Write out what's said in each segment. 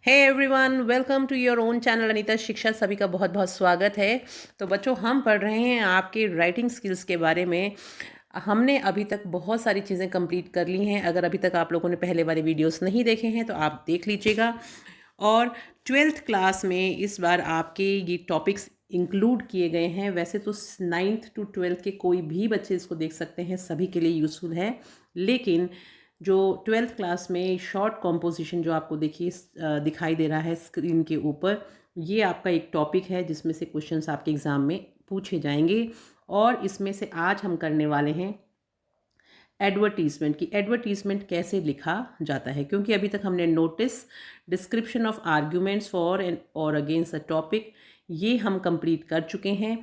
Hey everyone, welcome to your own channel Anita Shiksha. सभी का बहुत बहुत स्वागत है। तो बच्चों, हम पढ़ रहे हैं आपके राइटिंग स्किल्स के बारे में। हमने अभी तक बहुत सारी चीज़ें कंप्लीट कर ली हैं। अगर अभी तक आप लोगों ने पहले वाले वीडियोस नहीं देखे हैं तो आप देख लीजिएगा। और ट्वेल्थ क्लास में इस बार आपके ये टॉपिक्स इंक्लूड किए गए हैं। वैसे तो 9th to 12th के कोई भी बच्चे इसको देख सकते हैं, सभी के लिए यूज़फुल है। लेकिन जो 12th क्लास में शॉर्ट कॉम्पोजिशन जो आपको देखिए दिखाई दे रहा है स्क्रीन के ऊपर, ये आपका एक टॉपिक है जिसमें से क्वेश्चंस आपके एग्ज़ाम में पूछे जाएंगे। और इसमें से आज हम करने वाले हैं एडवर्टीजमेंट की एडवर्टीजमेंट कैसे लिखा जाता है। क्योंकि अभी तक हमने notice, description of arguments for and और अगेंस्ट अ टॉपिक, ये हम कंप्लीट कर चुके हैं।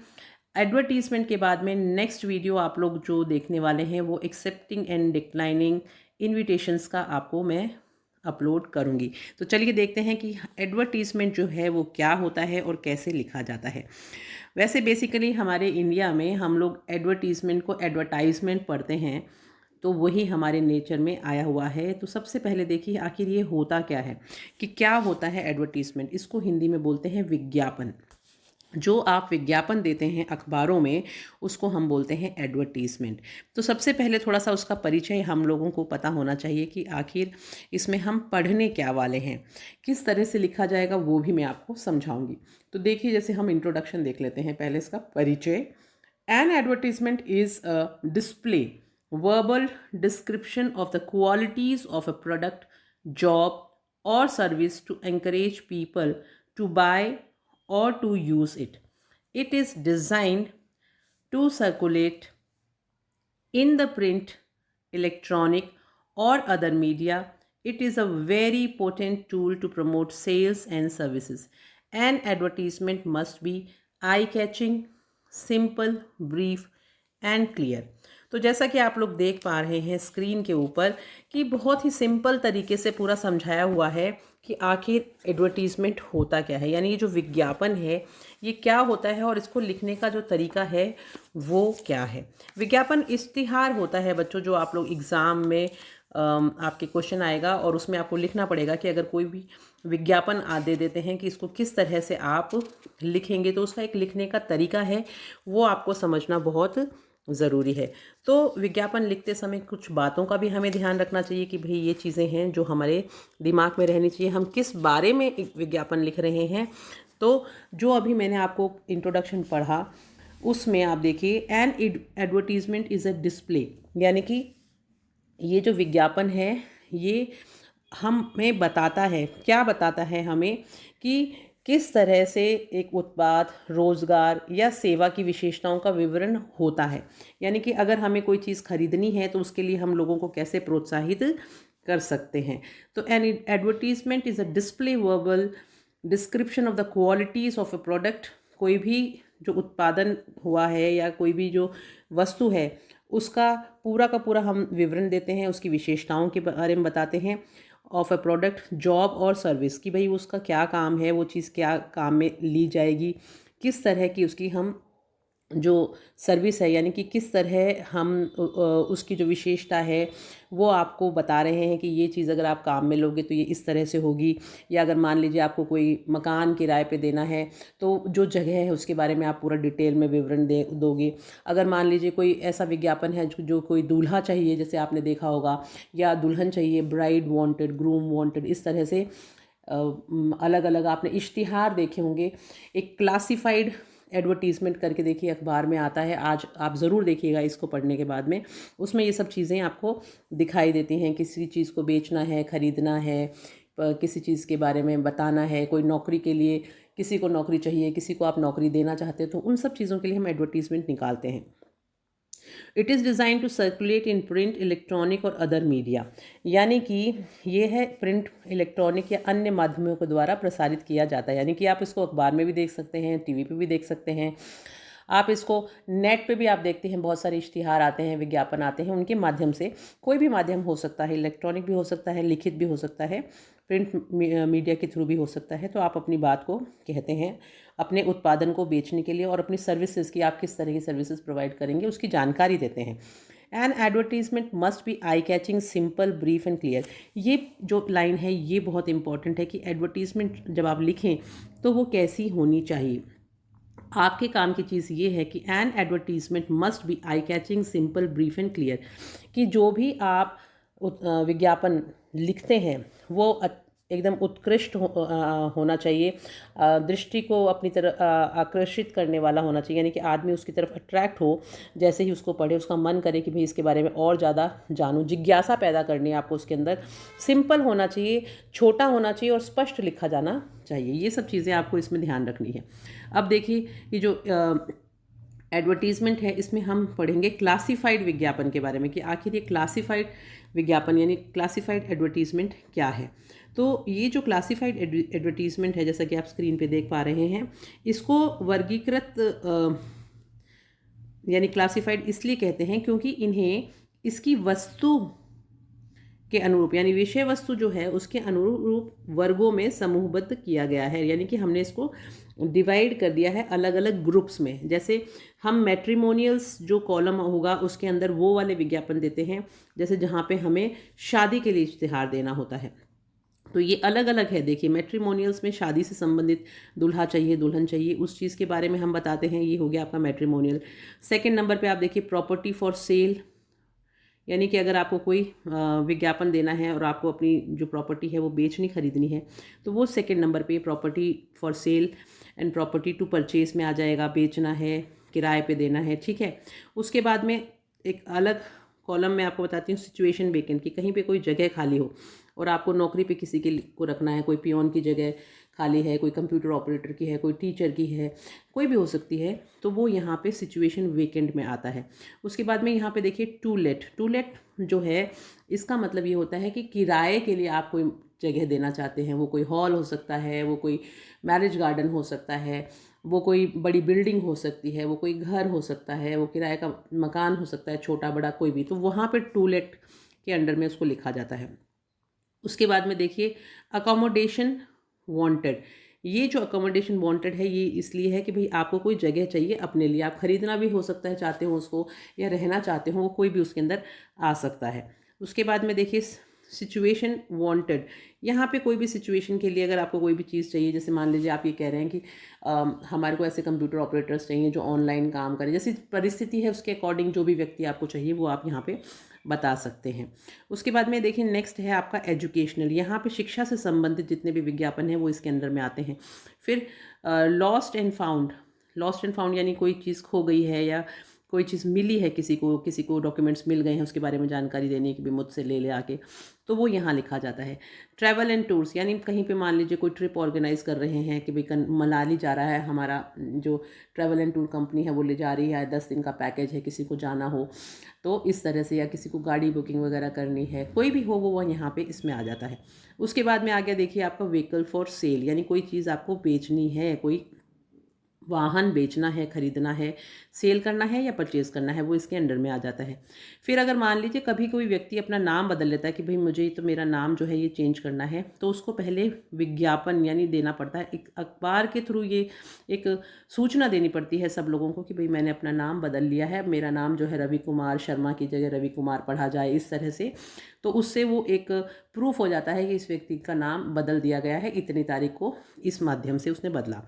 एडवर्टीजमेंट के बाद में नेक्स्ट वीडियो आप लोग जो देखने वाले हैं वो एक्सेप्टिंग एंड डिक्लाइनिंग इन्विटेशंस का आपको मैं अपलोड करूंगी। तो चलिए देखते हैं कि एडवर्टीजमेंट जो है वो क्या होता है और कैसे लिखा जाता है। वैसे बेसिकली हमारे इंडिया में हम लोग एडवर्टीजमेंट को एडवर्टाइजमेंट पढ़ते हैं, तो वही हमारे नेचर में आया हुआ है। तो सबसे पहले देखिए आखिर ये होता क्या है, कि क्या होता है एडवर्टीजमेंट। इसको हिंदी में बोलते हैं विज्ञापन। जो आप विज्ञापन देते हैं अखबारों में, उसको हम बोलते हैं एडवर्टीजमेंट। तो सबसे पहले थोड़ा सा उसका परिचय हम लोगों को पता होना चाहिए कि आखिर इसमें हम पढ़ने क्या वाले हैं, किस तरह से लिखा जाएगा वो भी मैं आपको समझाऊंगी। तो देखिए, जैसे हम इंट्रोडक्शन देख लेते हैं, पहले इसका परिचय। N advertisement is a display, verbal description of the qualities of a product, job, or service to encourage people to buy or to use it. It is designed to circulate in the print, electronic, or other media. It is a very potent tool to promote sales and services. An advertisement must be eye catching, simple, brief, and clear. तो जैसा कि आप लोग देख पा रहे हैं screen के ऊपर कि बहुत ही सिंपल तरीके से पूरा समझाया हुआ है कि आखिर एडवर्टीजमेंट होता क्या है, यानी ये जो विज्ञापन है ये क्या होता है और इसको लिखने का जो तरीका है वो क्या है। विज्ञापन इश्तिहार होता है बच्चों, जो आप लोग एग्ज़ाम में आपके क्वेश्चन आएगा और उसमें आपको लिखना पड़ेगा कि अगर कोई भी विज्ञापन दे देते हैं कि इसको किस तरह से आप लिखेंगे, तो उसका एक लिखने का तरीका है, वो आपको समझना बहुत ज़रूरी है। तो विज्ञापन लिखते समय कुछ बातों का भी हमें ध्यान रखना चाहिए कि भाई ये चीज़ें हैं जो हमारे दिमाग में रहनी चाहिए, हम किस बारे में एक विज्ञापन लिख रहे हैं। तो जो अभी मैंने आपको इंट्रोडक्शन पढ़ा उसमें आप देखिए, N advertisement is a display, यानी कि ये जो विज्ञापन है ये हमें बताता है, क्या बताता है हमें, कि किस तरह से एक उत्पाद, रोज़गार या सेवा की विशेषताओं का विवरण होता है। यानी कि अगर हमें कोई चीज़ खरीदनी है तो उसके लिए हम लोगों को कैसे प्रोत्साहित कर सकते हैं। तो N advertisement is a display verbal description of the qualities of a product. कोई भी जो उत्पादन हुआ है या कोई भी जो वस्तु है उसका पूरा का पूरा हम विवरण देते हैं, उसकी विशेषताओं के बारे में बताते हैं। ऑफ अ प्रोडक्ट, जॉब और सर्विस, कि भाई उसका क्या काम है, वो चीज़ क्या काम में ली जाएगी, किस तरह की उसकी हम जो सर्विस है, यानी कि किस तरह हम उसकी जो विशेषता है वो आपको बता रहे हैं कि ये चीज़ अगर आप काम में लोगे तो ये इस तरह से होगी। या अगर मान लीजिए आपको कोई मकान किराए पे देना है तो जो जगह है उसके बारे में आप पूरा डिटेल में विवरण दोगे। अगर मान लीजिए कोई ऐसा विज्ञापन है जो कोई दूल्हा चाहिए, जैसे आपने देखा होगा, या दुल्हन चाहिए, ब्राइड वांटेड, ग्रूम वांटेड, इस तरह से अलग अलग आपने इश्तिहार देखे होंगे। एक क्लासिफाइड एडवर्टीजमेंट करके देखिए अखबार में आता है, आज आप ज़रूर देखिएगा इसको पढ़ने के बाद में। उसमें ये सब चीज़ें आपको दिखाई देती हैं, किसी चीज़ को बेचना है, ख़रीदना है, किसी चीज़ के बारे में बताना है, कोई नौकरी के लिए, किसी को नौकरी चाहिए, किसी को आप नौकरी देना चाहते हो, तो उन सब चीज़ों के लिए हम एडवर्टीजमेंट निकालते हैं। It is design to circulate in print, electronic और अदर मीडिया, यानी कि ये है प्रिंट, इलेक्ट्रॉनिक या अन्य माध्यमों के द्वारा प्रसारित किया जाता है। यानी कि आप इसको अखबार में भी देख सकते हैं, टीवी पे भी देख सकते हैं, आप इसको नेट पे भी आप देखते हैं, बहुत सारे इश्तिहार आते हैं, विज्ञापन आते हैं, उनके माध्यम से। कोई भी माध्यम हो सकता है, इलेक्ट्रॉनिक भी हो सकता है, लिखित भी हो सकता है, प्रिंट मीडिया के थ्रू भी हो सकता है। तो आप अपनी बात को कहते हैं अपने उत्पादन को बेचने के लिए, और अपनी सर्विसेज की, आप किस तरह की सर्विसेज प्रोवाइड करेंगे उसकी जानकारी देते हैं। An advertisement must be eye catching, simple, brief and clear. ये जो लाइन है ये बहुत इंपॉर्टेंट है कि एडवर्टीजमेंट जब आप लिखें तो वो कैसी होनी चाहिए। आपके काम की चीज़ ये है कि an advertisement must be eye catching, simple, brief and clear, कि जो भी आप विज्ञापन लिखते हैं वो एकदम उत्कृष्ट होना चाहिए, दृष्टि को अपनी तरफ आकर्षित करने वाला होना चाहिए, यानी कि आदमी उसकी तरफ अट्रैक्ट हो, जैसे ही उसको पढ़े उसका मन करे कि भाई इसके बारे में और ज़्यादा जानूँ, जिज्ञासा पैदा करनी है आपको उसके अंदर। सिंपल होना चाहिए, छोटा होना चाहिए और स्पष्ट लिखा जाना चाहिए। ये सब चीज़ें आपको इसमें ध्यान रखनी है। अब देखिए ये जो एडवर्टीज़मेंट है इसमें हम पढ़ेंगे क्लासिफाइड विज्ञापन के बारे में कि आखिर ये क्लासिफाइड विज्ञापन यानी क्लासिफाइड एडवर्टीज़मेंट क्या है। तो ये जो क्लासिफाइड एडवर्टीज़मेंट है, जैसा कि आप स्क्रीन पे देख पा रहे हैं, इसको वर्गीकृत यानी क्लासिफाइड इसलिए कहते हैं क्योंकि इन्हें इसकी वस्तु के अनुरूप यानी विषय वस्तु जो है उसके अनुरूप वर्गों में समूहबद्ध किया गया है, यानी कि हमने इसको डिवाइड कर दिया है अलग अलग ग्रुप्स में। जैसे हम मैट्रिमोनियल्स जो कॉलम होगा उसके अंदर वो वाले विज्ञापन देते हैं, जैसे जहाँ पे हमें शादी के लिए इश्तिहार देना होता है, तो ये अलग अलग है। देखिए मैट्रिमोनियल्स में शादी से संबंधित दूल्हा चाहिए, दुल्हन चाहिए, उस चीज़ के बारे में हम बताते हैं, ये हो गया आपका मैट्रिमोनियल। सेकंड नंबर पे आप देखिए प्रॉपर्टी फॉर सेल, यानी कि अगर आपको कोई विज्ञापन देना है और आपको अपनी जो प्रॉपर्टी है वो बेचनी खरीदनी है तो वो सेकंड नंबर पे property for sale and property to purchase में आ जाएगा, बेचना है, किराए पे देना है, ठीक है। उसके बाद में एक अलग कॉलम में आपको बताती हूँ सिचुएशन वेकेंट, कि कहीं पे कोई जगह खाली हो और आपको नौकरी पे किसी के को रखना है, कोई पियोन की जगह खाली है, कोई कंप्यूटर ऑपरेटर की है, कोई टीचर की है, कोई भी हो सकती है, तो वो यहाँ पे सिचुएशन वेकेंट में आता है। उसके बाद में यहाँ पे देखिए टू लेट। टू लेट जो है इसका मतलब ये होता है कि किराए के लिए आप कोई जगह देना चाहते हैं, वो कोई हॉल हो सकता है, वो कोई मैरिज गार्डन हो सकता है, वो कोई बड़ी बिल्डिंग हो सकती है, वो कोई घर हो सकता है, वो किराए का मकान हो सकता है, छोटा बड़ा कोई भी, तो वहाँ पे टू लेट के अंडर में उसको लिखा जाता है। उसके बाद में देखिए अकोमोडेशन वांटेड। ये जो अकोमोडेशन वांटेड है ये इसलिए है कि भाई आपको कोई जगह चाहिए अपने लिए, आप खरीदना भी हो सकता है चाहते हो उसको, या रहना चाहते हो, वो कोई भी उसके अंदर आ सकता है। उसके बाद में देखिए सिचुएशन वांटेड, यहाँ पे कोई भी सिचुएशन के लिए अगर आपको कोई भी चीज़ चाहिए, जैसे मान लीजिए आप ये कह रहे हैं कि हमारे को ऐसे कंप्यूटर ऑपरेटर्स चाहिए जो ऑनलाइन काम करें, जैसी परिस्थिति है उसके अकॉर्डिंग जो भी व्यक्ति आपको चाहिए वो आप यहाँ पे बता सकते हैं। उसके बाद में देखिए नेक्स्ट है आपका एजुकेशनल, यहाँ पे शिक्षा से संबंधित जितने भी विज्ञापन हैं वो इसके अंदर में आते हैं। फिर lost and found. Lost and found यानी कोई चीज़ खो गई है या कोई चीज़ मिली है, किसी को डॉक्यूमेंट्स मिल गए हैं उसके बारे में जानकारी देने की भी मुझसे ले आके, तो वो यहाँ लिखा जाता है। ट्रैवल एंड टूर्स, यानी कहीं पे मान लीजिए कोई ट्रिप ऑर्गेनाइज कर रहे हैं कि भाई मनाली जा रहा है, हमारा जो ट्रैवल एंड टूर कंपनी है वो ले जा रही है, 10 दिन का पैकेज है, किसी को जाना हो तो इस तरह से, या किसी को गाड़ी बुकिंग वगैरह करनी है, कोई भी हो वो यहाँ पे इसमें आ जाता है। उसके बाद में आ गया देखिए आपका व्हीकल फॉर सेल, यानी कोई चीज़ आपको बेचनी है, कोई वाहन बेचना है, खरीदना है, सेल करना है या परचेज़ करना है, वो इसके अंडर में आ जाता है। फिर अगर मान लीजिए कभी कोई व्यक्ति अपना नाम बदल लेता है कि भाई मुझे तो मेरा नाम जो है ये चेंज करना है, तो उसको पहले विज्ञापन यानी देना पड़ता है, एक अखबार के थ्रू ये एक सूचना देनी पड़ती है सब लोगों को कि भाई मैंने अपना नाम बदल लिया है, मेरा नाम जो है रवि कुमार शर्मा की जगह रवि कुमार पढ़ा जाए, इस तरह से। तो उससे वो एक प्रूफ हो जाता है कि इस व्यक्ति का नाम बदल दिया गया है, इतनी तारीख को इस माध्यम से उसने बदला।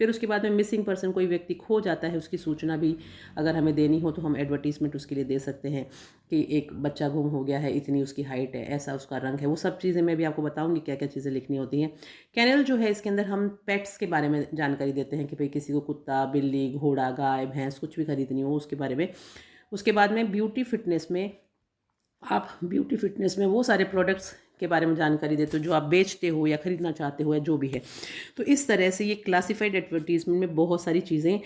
फिर उसके बाद में मिसिंग पर्सन, कोई व्यक्ति खो जाता है, उसकी सूचना भी अगर हमें देनी हो तो हम एडवर्टीजमेंट उसके लिए दे सकते हैं कि एक बच्चा गुम हो गया है, इतनी उसकी हाइट है, ऐसा उसका रंग है, वो सब चीज़ें मैं भी आपको बताऊंगी क्या क्या चीज़ें लिखनी होती हैं। कैनल जो है इसके अंदर हम पेट्स के बारे में जानकारी देते हैं कि भाई किसी को कुत्ता, बिल्ली, घोड़ा, गाय, भैंस कुछ भी खरीदनी हो उसके बारे में। उसके बाद में ब्यूटी फिटनेस में, आप ब्यूटी फिटनेस में वो सारे प्रोडक्ट्स के बारे में जानकारी देते हो जो आप बेचते हो या खरीदना चाहते हो या जो भी है। तो इस तरह से ये क्लासिफाइड एडवर्टीजमेंट में बहुत सारी चीज़ें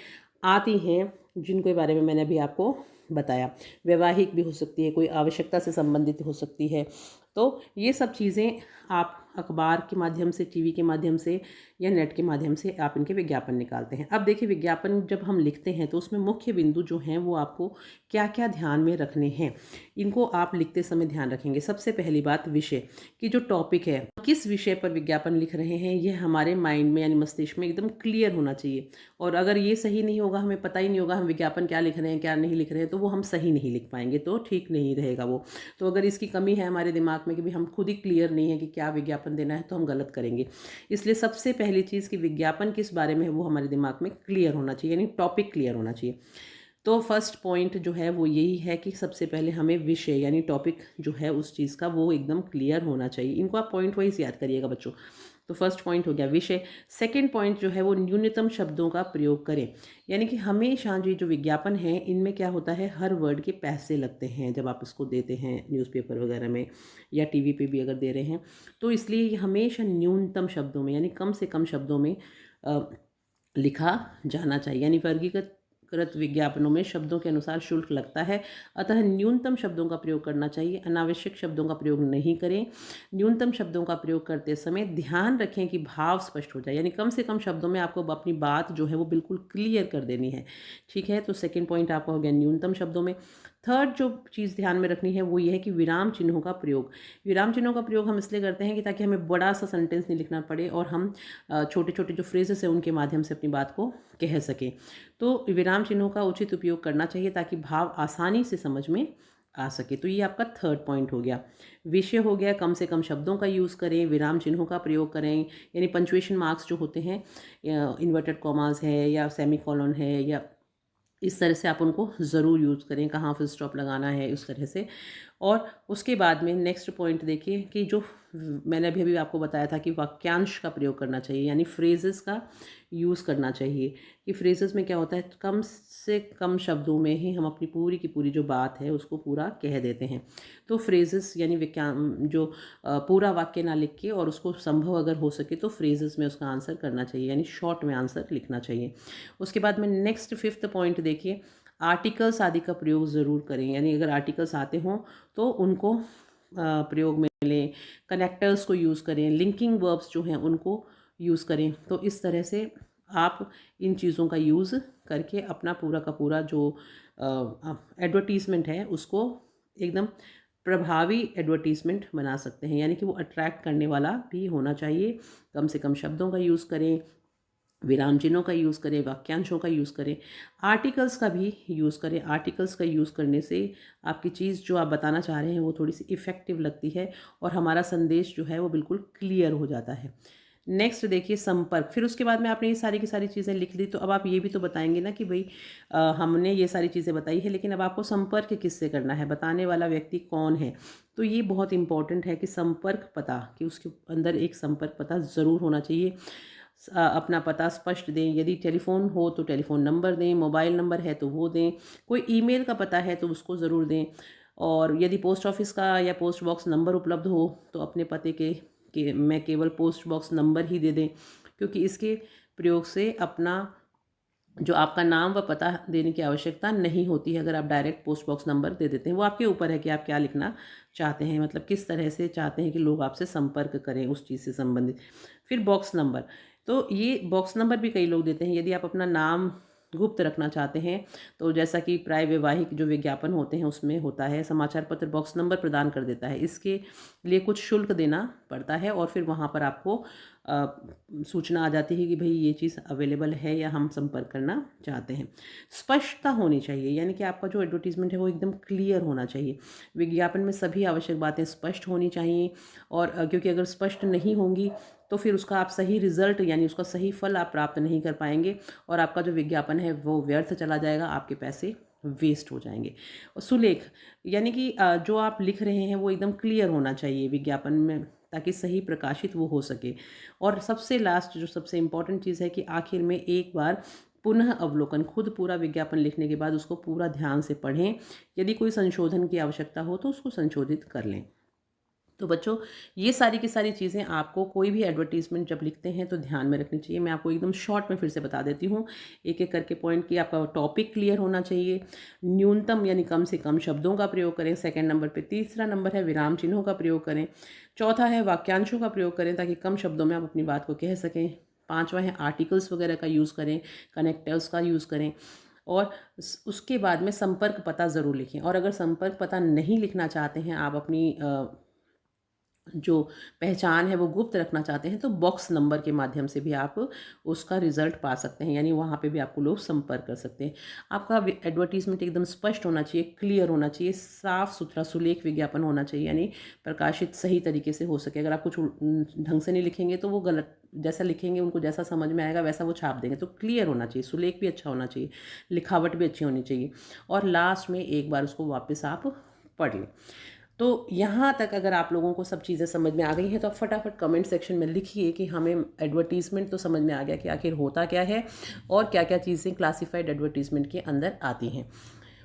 आती हैं जिनके बारे में मैंने अभी आपको बताया। वैवाहिक भी हो सकती है, कोई आवश्यकता से संबंधित हो सकती है, तो ये सब चीज़ें आप अखबार के माध्यम से, टीवी के माध्यम से या नेट के माध्यम से आप इनके विज्ञापन निकालते हैं। अब देखिए, विज्ञापन जब हम लिखते हैं तो उसमें मुख्य बिंदु जो हैं वो आपको क्या क्या ध्यान में रखने हैं, इनको आप लिखते समय ध्यान रखेंगे। सबसे पहली बात, विषय की जो टॉपिक है, किस विषय पर विज्ञापन लिख रहे हैं, ये हमारे माइंड में यानी मस्तिष्क में एकदम क्लियर होना चाहिए। और अगर ये सही नहीं होगा, हमें पता ही नहीं होगा हम विज्ञापन क्या लिख रहे हैं क्या नहीं लिख रहे हैं, तो वो हम सही नहीं लिख पाएंगे, तो ठीक नहीं रहेगा वो। तो अगर इसकी कमी है हमारे दिमाग में कि भी हम खुद ही क्लियर नहीं है कि क्या विज्ञापन देना है, तो हम गलत करेंगे। इसलिए सबसे पहली चीज़ कि विज्ञापन किस बारे में है वो हमारे दिमाग में क्लियर होना चाहिए, यानी टॉपिक क्लियर होना चाहिए। तो फर्स्ट पॉइंट जो है वो यही है कि सबसे पहले हमें विषय यानी टॉपिक जो है उस चीज़ का वो एकदम क्लियर होना चाहिए। इनको आप पॉइंट वाइज याद करिएगा बच्चों। तो फर्स्ट पॉइंट हो गया विषय। सेकंड पॉइंट जो है वो न्यूनतम शब्दों का प्रयोग करें, यानी कि हमेशा जो विज्ञापन है इनमें क्या होता है, हर वर्ड के पैसे लगते हैं जब आप इसको देते हैं न्यूज़पेपर वगैरह में या टीवी पे भी अगर दे रहे हैं, तो इसलिए ये हमेशा न्यूनतम शब्दों में यानी कम से कम शब्दों में लिखा जाना चाहिए। यानी वर्गीकृत विज्ञापनों में शब्दों के अनुसार शुल्क लगता है, अतः न्यूनतम शब्दों का प्रयोग करना चाहिए। अनावश्यक शब्दों का प्रयोग नहीं करें। न्यूनतम शब्दों का प्रयोग करते समय ध्यान रखें कि भाव स्पष्ट हो जाए, यानी कम से कम शब्दों में आपको अपनी बात जो है वो बिल्कुल क्लियर कर देनी है। ठीक है, तो सेकेंड पॉइंट आपका हो गया न्यूनतम शब्दों में। थर्ड जो चीज़ ध्यान में रखनी है वो ये है कि विराम चिन्हों का प्रयोग। विराम चिन्हों का प्रयोग हम इसलिए करते हैं कि ताकि हमें बड़ा सा सेंटेंस नहीं लिखना पड़े और हम छोटे छोटे जो फ्रेजेस हैं उनके माध्यम से अपनी बात को कह सकें। तो विराम चिन्हों का उचित उपयोग करना चाहिए ताकि भाव आसानी से समझ में आ सके। तो ये आपका थर्ड पॉइंट हो गया। विषय हो गया, कम से कम शब्दों का यूज़ करें, विराम चिन्हों का प्रयोग करें, यानी पंक्चुएशन मार्क्स जो होते हैं, इन्वर्टेड कॉमास है या सेमी कॉलन है या इस तरह से आप उनको ज़रूर यूज़ करें, कहाँ फुल स्टॉप लगाना है इस तरह से। और उसके बाद में नेक्स्ट पॉइंट देखिए कि जो मैंने अभी आपको बताया था कि वाक्यांश का प्रयोग करना चाहिए, यानी फ्रेजेस का यूज़ करना चाहिए। कि फ्रेजेस में क्या होता है, कम से कम शब्दों में ही हम अपनी पूरी की पूरी जो बात है उसको पूरा कह देते हैं। तो फ्रेजेस यानी जो पूरा वाक्य ना लिख के और उसको संभव अगर हो सके तो फ्रेजेस में उसका आंसर करना चाहिए, यानी शॉर्ट में आंसर लिखना चाहिए। उसके बाद में नेक्स्ट फिफ्थ पॉइंट देखिए, आर्टिकल्स आदि का प्रयोग ज़रूर करें, यानी अगर आर्टिकल्स आते हों तो उनको प्रयोग में लें, कनेक्टर्स को यूज़ करें, लिंकिंग वर्ब्स जो हैं उनको यूज़ करें। तो इस तरह से आप इन चीज़ों का यूज़ करके अपना पूरा का पूरा जो एडवर्टीज़मेंट है उसको एकदम प्रभावी एडवर्टीज़मेंट बना सकते हैं, यानी कि वो अट्रैक्ट करने वाला भी होना चाहिए। कम से कम शब्दों का यूज़ करें, विराम चिन्हों का यूज़ करें, वाक्यांशों का यूज़ करें, आर्टिकल्स का भी यूज़ करें। आर्टिकल्स का यूज़ करने से आपकी चीज़ जो आप बताना चाह रहे हैं वो थोड़ी सी इफ़ेक्टिव लगती है और हमारा संदेश जो है वो बिल्कुल क्लियर हो जाता है। नेक्स्ट देखिए संपर्क। फिर उसके बाद में आपने ये सारी की सारी चीज़ें लिख दी, तो अब आप ये भी तो बताएंगे ना कि भाई हमने ये सारी चीज़ें बताई है, लेकिन अब आपको संपर्क किससे करना है, बताने वाला व्यक्ति कौन है। तो ये बहुत इंपॉर्टेंट है कि संपर्क पता, कि उसके अंदर एक संपर्क पता ज़रूर होना चाहिए। अपना पता स्पष्ट दें, यदि टेलीफ़ोन हो तो टेलीफ़ोन नंबर दें, मोबाइल नंबर है तो वो दें, कोई ईमेल का पता है तो उसको ज़रूर दें। और यदि पोस्ट ऑफिस का या पोस्ट बॉक्स नंबर उपलब्ध हो तो अपने पते के में केवल पोस्ट बॉक्स नंबर ही दे दें, क्योंकि इसके प्रयोग से अपना जो आपका नाम व पता देने की आवश्यकता नहीं होती है अगर आप डायरेक्ट पोस्ट बॉक्स नंबर दे देते हैं। वो आपके ऊपर है कि आप क्या लिखना चाहते हैं, मतलब किस तरह से चाहते हैं कि लोग आपसे संपर्क करें उस चीज़ से संबंधित। फिर बॉक्स नंबर, तो ये बॉक्स नंबर भी कई लोग देते हैं। यदि आप अपना नाम गुप्त रखना चाहते हैं तो जैसा कि प्राय वैवाहिक जो विज्ञापन होते हैं उसमें होता है, समाचार पत्र बॉक्स नंबर प्रदान कर देता है। इसके लिए कुछ शुल्क देना पड़ता है और फिर वहाँ पर आपको सूचना आ जाती है कि भाई ये चीज़ अवेलेबल है या हम संपर्क करना चाहते हैं। स्पष्टता होनी चाहिए, यानी कि आपका जो एडवर्टीज़मेंट है वो एकदम क्लियर होना चाहिए। विज्ञापन में सभी आवश्यक बातें स्पष्ट होनी चाहिए और क्योंकि अगर स्पष्ट नहीं होंगी तो फिर उसका आप सही रिजल्ट यानी उसका सही फल आप प्राप्त नहीं कर पाएंगे और आपका जो विज्ञापन है वो व्यर्थ चला जाएगा, आपके पैसे वेस्ट हो जाएंगे। और सुलेख, यानी कि जो आप लिख रहे हैं वो एकदम क्लियर होना चाहिए विज्ञापन में, ताकि सही प्रकाशित वो हो सके। और सबसे लास्ट जो सबसे इम्पॉर्टेंट चीज़ है कि आखिर में एक बार पुनः अवलोकन, खुद पूरा विज्ञापन लिखने के बाद उसको पूरा ध्यान से पढ़ें। यदि कोई संशोधन की आवश्यकता हो तो उसको संशोधित कर लें। तो बच्चों, ये सारी की सारी चीज़ें आपको कोई भी एडवर्टीज़मेंट जब लिखते हैं तो ध्यान में रखनी चाहिए। मैं आपको एकदम शॉर्ट में फिर से बता देती हूँ, एक-एक करके पॉइंट कि आपका टॉपिक क्लियर होना चाहिए, न्यूनतम यानी कम से कम शब्दों का प्रयोग करें, सेकंड नंबर पे, तीसरा नंबर है विराम चिन्हों का प्रयोग करें, चौथा है वाक्यांशों का प्रयोग करें ताकि कम शब्दों में आप अपनी बात को कह सकें, पाँचवां है आर्टिकल्स वगैरह का यूज़ करें, कनेक्टिव्स का यूज़ करें और उसके बाद में संपर्क पता ज़रूर लिखें। और अगर संपर्क पता नहीं लिखना चाहते हैं, आप अपनी जो पहचान है वो गुप्त रखना चाहते हैं, तो बॉक्स नंबर के माध्यम से भी आप उसका रिज़ल्ट पा सकते हैं, यानी वहाँ पे भी आपको लोग संपर्क कर सकते हैं। आपका एडवर्टीज़मेंट एकदम स्पष्ट होना चाहिए, क्लियर होना चाहिए, साफ सुथरा सुलेख विज्ञापन होना चाहिए, यानी प्रकाशित सही तरीके से हो सके। अगर आप कुछ ढंग से नहीं लिखेंगे तो वो गलत, जैसा लिखेंगे उनको जैसा समझ में आएगा वैसा वो छाप देंगे। तो क्लियर होना चाहिए, सुलेख भी अच्छा होना चाहिए, लिखावट भी अच्छी होनी चाहिए और लास्ट में एक बार उसको वापस आप पढ़ लें। तो यहाँ तक अगर आप लोगों को सब चीज़ें समझ में आ गई हैं तो आप फटाफट कमेंट सेक्शन में लिखिए कि हमें एडवर्टीज़मेंट तो समझ में आ गया कि आखिर होता क्या है और क्या क्या चीज़ें क्लासिफाइड एडवर्टीज़मेंट के अंदर आती हैं।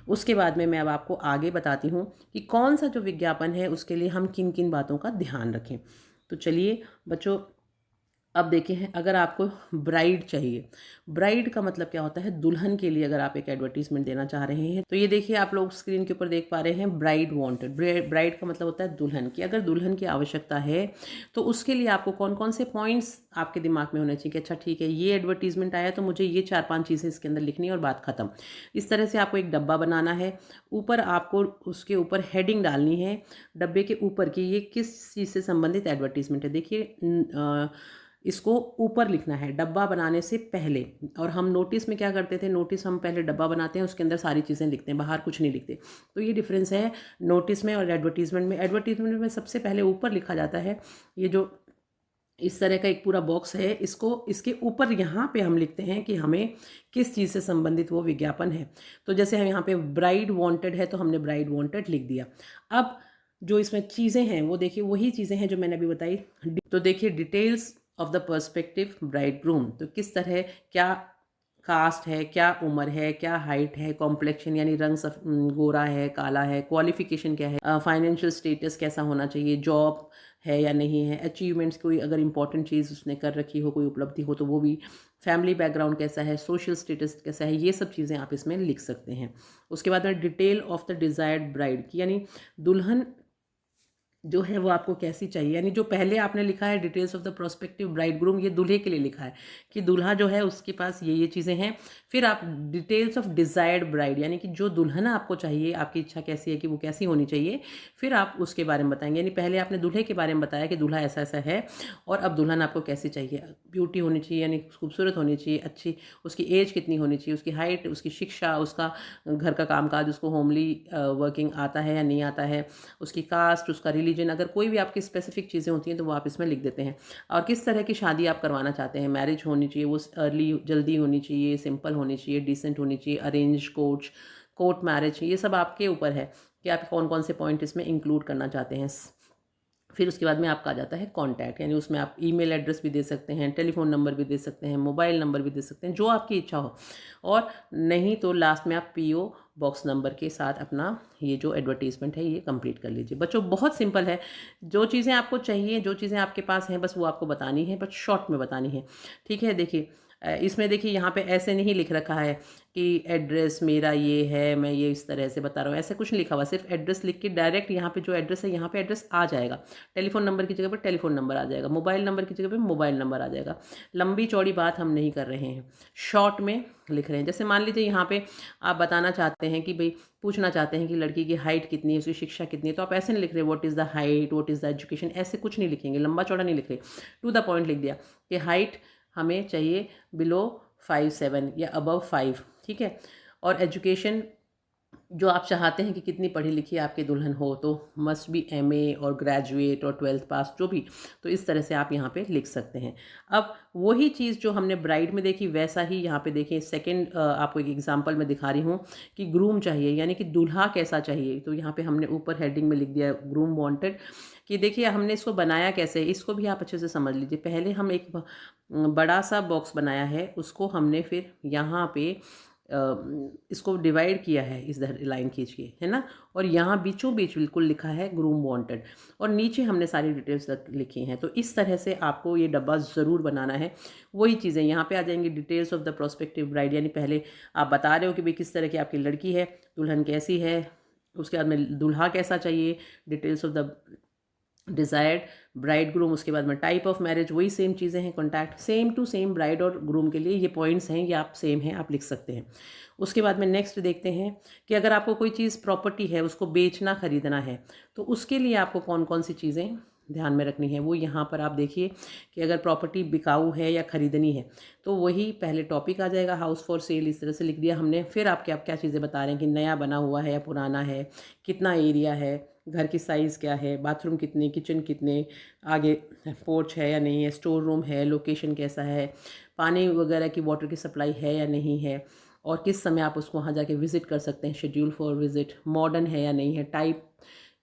उसके बाद में मैं अब आपको आगे बताती हूँ कि कौन सा जो विज्ञापन है उसके लिए हम किन किन बातों का ध्यान रखें। तो चलिए बच्चों, अब देखिए हैं, अगर आपको ब्राइड चाहिए, ब्राइड का मतलब क्या होता है, दुल्हन के लिए अगर आप एक एडवर्टीजमेंट देना चाह रहे हैं तो ये देखिए आप लोग स्क्रीन के ऊपर देख पा रहे हैं ब्राइड वांटेड। ब्राइड का मतलब होता है दुल्हन की। अगर दुल्हन की आवश्यकता है तो उसके लिए आपको कौन कौन से पॉइंट्स आपके दिमाग में होने चाहिए कि अच्छा ठीक है, ये एडवर्टीजमेंट आया तो मुझे ये 4-5 चीज़ें इसके अंदर लिखनी है और बात खत्म। इस तरह से आपको एक डब्बा बनाना है, ऊपर आपको उसके ऊपर हेडिंग डालनी है डब्बे के ऊपर की ये किस चीज़ से संबंधित एडवर्टीजमेंट है। देखिए इसको ऊपर लिखना है डब्बा बनाने से पहले। और हम नोटिस में क्या करते थे, नोटिस हम पहले डब्बा बनाते हैं, उसके अंदर सारी चीज़ें लिखते हैं, बाहर कुछ नहीं लिखते। तो ये डिफरेंस है नोटिस में और एडवर्टीजमेंट में। एडवर्टीजमेंट में सबसे पहले ऊपर लिखा जाता है, ये जो इस तरह का एक पूरा बॉक्स है, इसको इसके ऊपर यहाँ पे हम लिखते हैं कि हमें किस चीज़ से संबंधित वो विज्ञापन है। तो जैसे हम यहाँ पे ब्राइड वांटेड है तो हमने ब्राइड वांटेड लिख दिया। अब जो इसमें चीज़ें हैं वो देखिए वही चीज़ें हैं जो मैंने अभी बताई। तो देखिए details of the perspective bride groom, तो किस तरह, क्या कास्ट है, क्या उम्र है, क्या हाइट है, कॉम्प्लेक्शन यानी रंग गोरा है, काला है, क्वालिफिकेशन क्या है, फाइनेंशियल स्टेटस कैसा होना चाहिए, जॉब है या नहीं है, अचीवमेंट्स कोई अगर इंपॉर्टेंट चीज़ उसने कर रखी हो, कोई उपलब्धि हो तो वो भी, फैमिली बैकग्राउंड कैसा है, सोशल स्टेटस कैसा है, ये सब चीज़ें आप इसमें लिख सकते हैं। उसके बाद में detail of the desired bride की, यानी दुल्हन जो है वो आपको कैसी चाहिए। यानी जो पहले आपने लिखा है details of the prospective bride groom, ये दूल्हे के लिए लिखा है कि दूल्हा जो है उसके पास ये चीज़ें हैं। फिर आप डिटेल्स ऑफ डिज़ायर्ड ब्राइड, यानी कि जो दुल्हन आपको चाहिए, आपकी इच्छा कैसी है कि वो कैसी होनी चाहिए, फिर आप उसके बारे में बताएंगे। यानी पहले आपने दूल्हे के बारे में बताया कि दूल्हा ऐसा ऐसा है और अब दुल्हन आपको कैसी चाहिए, ब्यूटी होनी चाहिए यानी खूबसूरत होनी चाहिए, अच्छी, उसकी एज कितनी होनी चाहिए, उसकी हाइट, उसकी शिक्षा, उसका घर का कामकाज, उसको होमली वर्किंग आता है या नहीं आता है, उसकी कास्ट, उसका रिलीजन, अगर कोई भी आपकी स्पेसिफिक चीज़ें होती हैं तो वो आप इसमें लिख देते हैं। और किस तरह की शादी आप करवाना चाहते हैं, मैरिज होनी चाहिए वो अर्ली, जल्दी होनी चाहिए, सिंपल होनी चाहिए, डिसेंट होनी चाहिए, अरेंज कोर्ट मैरिज, ये सब आपके ऊपर है कि आप कौन कौन से पॉइंट इसमें इंक्लूड करना चाहते हैं। फिर उसके बाद में आपका आ जाता है कॉन्टैक्ट, यानी उसमें आप ईमेल एड्रेस भी दे सकते हैं, टेलीफोन नंबर भी दे सकते हैं, मोबाइल नंबर भी दे सकते हैं, जो आपकी इच्छा हो। और नहीं तो लास्ट में आप पीओ बॉक्स नंबर के साथ अपना ये जो एडवर्टीजमेंट है ये कंप्लीट कर लीजिए। बच्चों बहुत सिंपल है, जो चीज़ें आपको चाहिए, जो चीज़ें आपके पास हैं, बस वो आपको बतानी है, बस शॉर्ट में बतानी है। ठीक है, देखिए इसमें देखिए यहाँ पे ऐसे नहीं लिख रखा है कि एड्रेस मेरा ये है, मैं ये इस तरह से बता रहा हूँ, ऐसे कुछ नहीं लिखा हुआ। सिर्फ एड्रेस लिख के डायरेक्ट यहाँ पे जो एड्रेस है यहाँ पे एड्रेस आ जाएगा, टेलीफोन नंबर की जगह पर टेलीफोन नंबर आ जाएगा, मोबाइल नंबर की जगह पे मोबाइल नंबर आ जाएगा। लंबी चौड़ी बात हम नहीं कर रहे हैं, शॉर्ट में लिख रहे हैं। जैसे मान लीजिए यहाँ पे आप बताना चाहते हैं कि भाई, पूछना चाहते हैं कि लड़की की हाइट कितनी है, उसकी शिक्षा कितनी है, तो आप ऐसे नहीं लिख रहे what is the height, what is the education, ऐसे कुछ नहीं लिखेंगे, लंबा चौड़ा नहीं लिख रहे, टू द पॉइंट लिख दिया कि हाइट हमें चाहिए बिलो 5'7" या अबव 5, ठीक है। और एजुकेशन जो आप चाहते हैं कि कितनी पढ़ी लिखी आपकी दुल्हन हो, तो मस्ट बी एमए और ग्रेजुएट और 12th पास, जो भी, तो इस तरह से आप यहाँ पे लिख सकते हैं। अब वही चीज़ जो हमने ब्राइड में देखी वैसा ही यहाँ पे देखिए सेकंड आपको एक एग्जांपल में दिखा रही हूँ कि ग्रूम चाहिए, यानी कि दूल्हा कैसा चाहिए। तो यहाँ पे हमने ऊपर हेडिंग में लिख दिया ग्रूम वांटेड, कि देखिए हमने इसको बनाया कैसे, इसको भी आप अच्छे से समझ लीजिए। पहले हम एक बड़ा सा बॉक्स बनाया है, उसको हमने फिर यहाँ पे इसको डिवाइड किया है इस लाइन खींच के, है ना, और यहाँ बीचों बीच बिल्कुल लिखा है ग्रूम वांटेड, और नीचे हमने सारी डिटेल्स लिखी हैं। तो इस तरह से आपको ये डब्बा ज़रूर बनाना है। वही चीज़ें यहाँ पे आ जाएंगी, details of the prospective bride, यानी पहले आप बता रहे हो कि भाई किस तरह की आपकी लड़की है, दुल्हन कैसी है, उसके बाद में दूल्हा कैसा चाहिए, details of the desired bride groom, उसके बाद में टाइप ऑफ मैरिज, वही सेम चीज़ें हैं, contact same to same bride और ग्रूम के लिए ये पॉइंट्स हैं, ये आप सेम हैं, आप लिख सकते हैं। उसके बाद में नेक्स्ट देखते हैं कि अगर आपको कोई चीज़ प्रॉपर्टी है उसको बेचना खरीदना है तो उसके लिए आपको कौन कौन सी चीज़ें ध्यान में रखनी है। वो यहाँ पर आप देखिए कि अगर प्रॉपर्टी बिकाऊ है या ख़रीदनी है तो वही पहले टॉपिक आ जाएगा, हाउस फॉर सेल, इस तरह से लिख दिया हमने। फिर आपके आप क्या चीज़ें बता रहे हैं कि नया बना हुआ है या पुराना है, कितना एरिया है, घर की साइज़ क्या है, बाथरूम कितने, किचन कितने, आगे पोर्च है या नहीं है, स्टोर रूम है, लोकेशन कैसा है, पानी वगैरह की वाटर की सप्लाई है या नहीं है, और किस समय आप उसको वहाँ जाके विज़िट कर सकते हैं, शेड्यूल फॉर विज़िट, मॉडर्न है या नहीं है, टाइप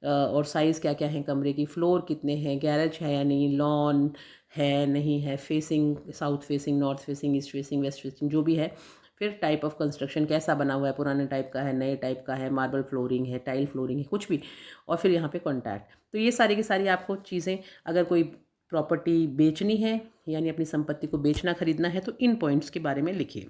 और साइज़ क्या क्या है कमरे की, फ्लोर कितने हैं, गैरेज है या नहीं, लॉन है नहीं है, facing south facing, north facing, east facing, waste facing, जो भी है। फिर टाइप ऑफ कंस्ट्रक्शन कैसा बना हुआ है, पुराने टाइप का है, नए टाइप का है, मार्बल फ्लोरिंग है, टाइल फ्लोरिंग है, कुछ भी। और फिर यहाँ पे कॉन्टैक्ट। तो ये सारी की सारी आपको चीज़ें, अगर कोई प्रॉपर्टी बेचनी है यानी अपनी संपत्ति को बेचना खरीदना है तो इन पॉइंट्स के बारे में लिखिए।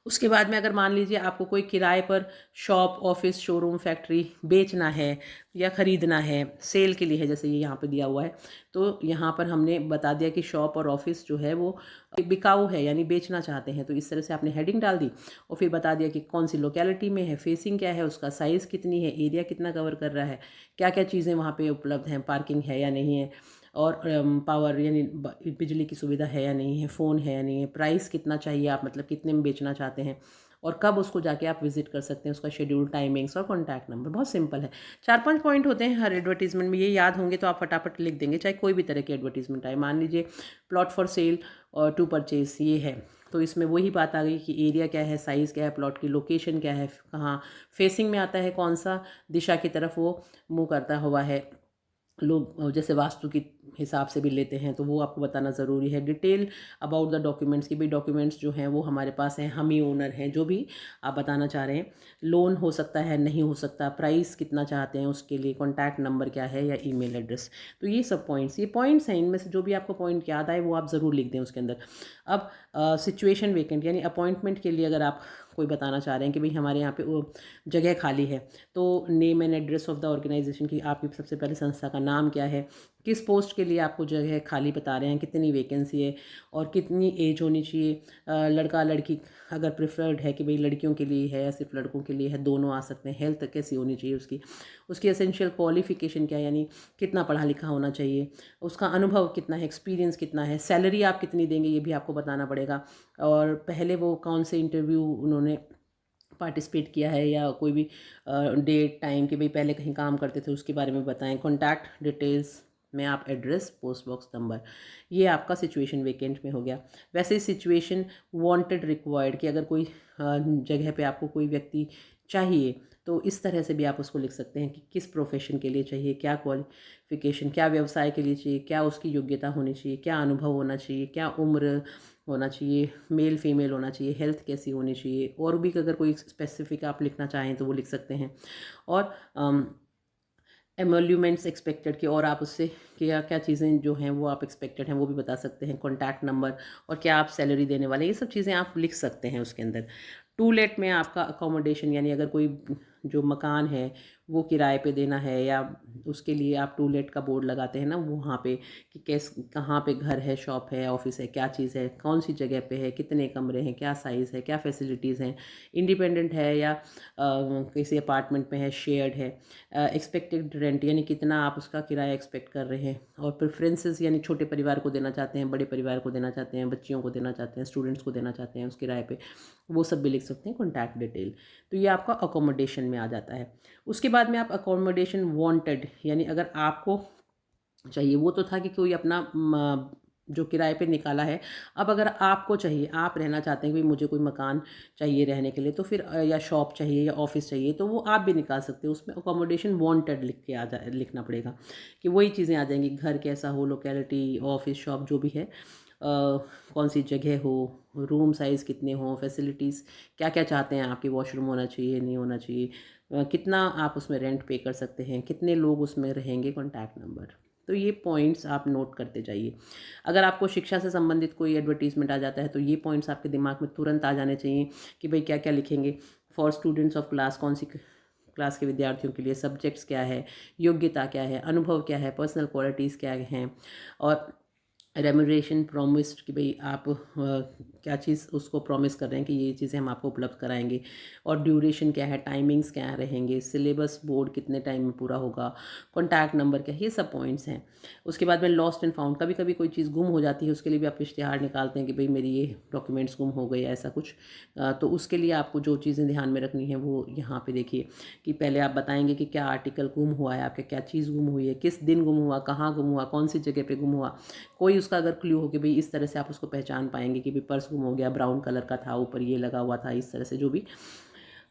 उसके बाद में अगर मान लीजिए आपको कोई किराए पर शॉप, ऑफिस, शोरूम, फैक्ट्री बेचना है या ख़रीदना है, सेल के लिए है, जैसे ये यहाँ पे दिया हुआ है, तो यहाँ पर हमने बता दिया कि शॉप और ऑफिस जो है वो बिकाऊ है यानी बेचना चाहते हैं, तो इस तरह से आपने हेडिंग डाल दी और फिर बता दिया कि कौन सी लोकेलिटी में है, फेसिंग क्या है, उसका साइज़ कितनी है, एरिया कितना कवर कर रहा है, क्या क्या चीज़ें वहाँ पर उपलब्ध हैं, पार्किंग है या नहीं है, और पावर यानी बिजली की सुविधा है या नहीं है, फ़ोन है या नहीं है, प्राइस कितना चाहिए आप, मतलब कितने में बेचना चाहते हैं, और कब उसको जाके आप विज़िट कर सकते हैं, उसका शेड्यूल, टाइमिंग्स और कॉन्टैक्ट नंबर। बहुत सिंपल है, 4-5 पॉइंट होते हैं हर एडवर्टीज़मेंट में, ये याद होंगे तो आप फटाफट लिख देंगे, चाहे कोई भी तरह की एडवर्टीज़मेंट आए। मान लीजिए प्लॉट फॉर सेल और टू परचेज ये है, तो इसमें वही बात आ गई कि एरिया क्या है, साइज़ क्या है, प्लॉट की लोकेशन क्या है, कहाँ फेसिंग में आता है, कौन सा दिशा की तरफ वो मुँह करता हुआ है, लोग जैसे वास्तु के हिसाब से भी लेते हैं तो वो आपको बताना ज़रूरी है। डिटेल अबाउट द डॉक्यूमेंट्स की, भाई डॉक्यूमेंट्स जो हैं वो हमारे पास हैं, हम ही ओनर हैं, जो भी आप बताना चाह रहे हैं, लोन हो सकता है, नहीं हो सकता, प्राइस कितना चाहते हैं उसके लिए, कॉन्टैक्ट नंबर क्या है या ईमेल एड्रेस। तो ये सब पॉइंट्स, ये पॉइंट्स हैं, इनमें से जो भी आपको पॉइंट याद आए वो आप ज़रूर लिख दें उसके अंदर। अब सिचुएशन वेकेंट यानी अपॉइंटमेंट के लिए अगर आप कोई बताना चाह रहे हैं कि भाई हमारे यहाँ पे वो जगह खाली है, तो name and address of the organisation की, आपकी सबसे पहले संस्था का नाम क्या है, किस पोस्ट के लिए आपको जगह खाली बता रहे हैं, कितनी वैकेंसी है और कितनी एज होनी चाहिए, लड़का लड़की अगर प्रेफर्ड है कि भाई लड़कियों के लिए है या सिर्फ लड़कों के लिए है, दोनों आ सकते हैं, हेल्थ कैसी होनी चाहिए उसकी, उसकी एसेंशियल क्वालिफिकेशन क्या है, यानी कितना पढ़ा लिखा होना चाहिए, उसका अनुभव कितना है, एक्सपीरियंस कितना है, सैलरी आप कितनी देंगे ये भी आपको बताना पड़ेगा, और पहले वो कौन से इंटरव्यू उन्होंने पार्टिसिपेट किया है या कोई भी डेट टाइम कि भाई पहले कहीं काम करते थे उसके बारे में बताएं। कॉन्टैक्ट डिटेल्स में आप एड्रेस, पोस्ट बॉक्स नंबर, ये आपका सिचुएशन वेकेंट में हो गया। वैसे ही सिचुएशन वांटेड रिक्वायर्ड कि अगर कोई जगह पे आपको कोई व्यक्ति चाहिए तो इस तरह से भी आप उसको लिख सकते हैं कि किस प्रोफेशन के लिए चाहिए, क्या क्वालिफिकेशन, क्या व्यवसाय के लिए चाहिए, क्या उसकी योग्यता होनी चाहिए, क्या अनुभव होना चाहिए, क्या उम्र होना चाहिए, मेल फीमेल होना चाहिए, हेल्थ कैसी होनी चाहिए, और भी अगर कोई स्पेसिफिक आप लिखना चाहें तो वो लिख सकते हैं। और एमोल्यूमेंट्स एक्सपेक्टेड की, और आप उससे क्या क्या चीज़ें जो हैं वो आप एक्सपेक्टेड हैं वो भी बता सकते हैं, कॉन्टैक्ट नंबर और क्या आप सैलरी देने वाले हैं, ये सब चीज़ें आप लिख सकते हैं उसके अंदर। टू लेट में आपका अकोमोडेशन यानी अगर कोई जो मकान है वो किराए पे देना है या उसके लिए आप टू लेट का बोर्ड लगाते हैं ना वहाँ पे कि कहाँ पे घर है, शॉप है, ऑफिस है, क्या चीज़ है, कौन सी जगह पे है, कितने कमरे हैं, क्या साइज़ है, क्या फैसिलिटीज़ हैं, इंडिपेंडेंट है या किसी अपार्टमेंट में है, शेयर्ड है, एक्सपेक्टेड रेंट यानी कितना आप उसका किराया एक्सपेक्ट कर रहे हैं, और प्रेफरेंसेस यानी छोटे परिवार को देना चाहते हैं, बड़े परिवार को देना चाहते हैं, बच्चियों को देना चाहते हैं, स्टूडेंट्स को देना चाहते हैं उस किराए पे, वो सब भी लिख सकते हैं, कॉन्टैक्ट डिटेल। तो ये आपका अकोमोडेशन में आ जाता है। उसके बाद में आप अकोमोडेशन वांटेड यानी अगर आपको चाहिए, वो तो था कि कोई अपना जो किराए पे निकाला है, अब अगर आपको चाहिए, आप रहना चाहते हैं कि भाई मुझे कोई मकान चाहिए रहने के लिए, तो फिर या शॉप चाहिए या ऑफिस चाहिए, तो वो आप भी निकाल सकते हो, उसमें अकोमोडेशन वांटेड लिख के लिखना पड़ेगा कि वही चीज़ें आ जाएंगी, घर कैसा हो, लोकेलिटी, ऑफिस, शॉप जो भी है, कौन सी जगह हो, रूम साइज़ कितने हों, फैसिलिटीज़ क्या क्या चाहते हैं आपके, वॉशरूम होना चाहिए नहीं होना चाहिए, कितना आप उसमें रेंट पे कर सकते हैं, कितने लोग उसमें रहेंगे, कॉन्टैक्ट नंबर। तो ये पॉइंट्स आप नोट करते जाइए। अगर आपको शिक्षा से संबंधित कोई एडवर्टीज़मेंट आ जाता है तो ये पॉइंट्स आपके दिमाग में तुरंत आ जाने चाहिए कि भाई क्या क्या लिखेंगे। फॉर स्टूडेंट्स ऑफ क्लास, कौन सी क्लास के विद्यार्थियों के लिए, सब्जेक्ट्स क्या है, योग्यता क्या है, अनुभव क्या है, पर्सनल क्वालिटीज़ क्या हैं, और रेम्यूनरेशन प्रॉमिस्ड कि भाई आप क्या चीज़ उसको प्रॉमिस कर रहे हैं कि ये चीज़ें हम आपको उपलब्ध कराएंगे, और ड्यूरेशन क्या है, टाइमिंग्स क्या रहेंगे, सिलेबस बोर्ड कितने टाइम में पूरा होगा, कॉन्टैक्ट नंबर क्या है, ये सब पॉइंट्स हैं। उसके बाद में लॉस्ट एंड फाउंड, कभी कभी कोई चीज़ गुम हो जाती है, उसके लिए भी आप इश्तिहार निकालते हैं कि भाई मेरी ये डॉक्यूमेंट्स गुम हो गए, ऐसा कुछ। तो उसके लिए आपको जो चीज़ें ध्यान में रखनी है वो यहाँ पे देखिए कि पहले आप बताएंगे कि क्या आर्टिकल गुम हुआ है आपका, क्या चीज़ गुम हुई है, किस दिन गुम हुआ, कहाँ गुम हुआ, कौन सी जगह पे गुम हुआ। कोई उसका अगर क्ल्यू हो कि भाई इस तरह से आप उसको पहचान पाएंगे कि भाई पर्स गुम हो गया, ब्राउन कलर का था, ऊपर ये लगा हुआ था, इस तरह से जो भी।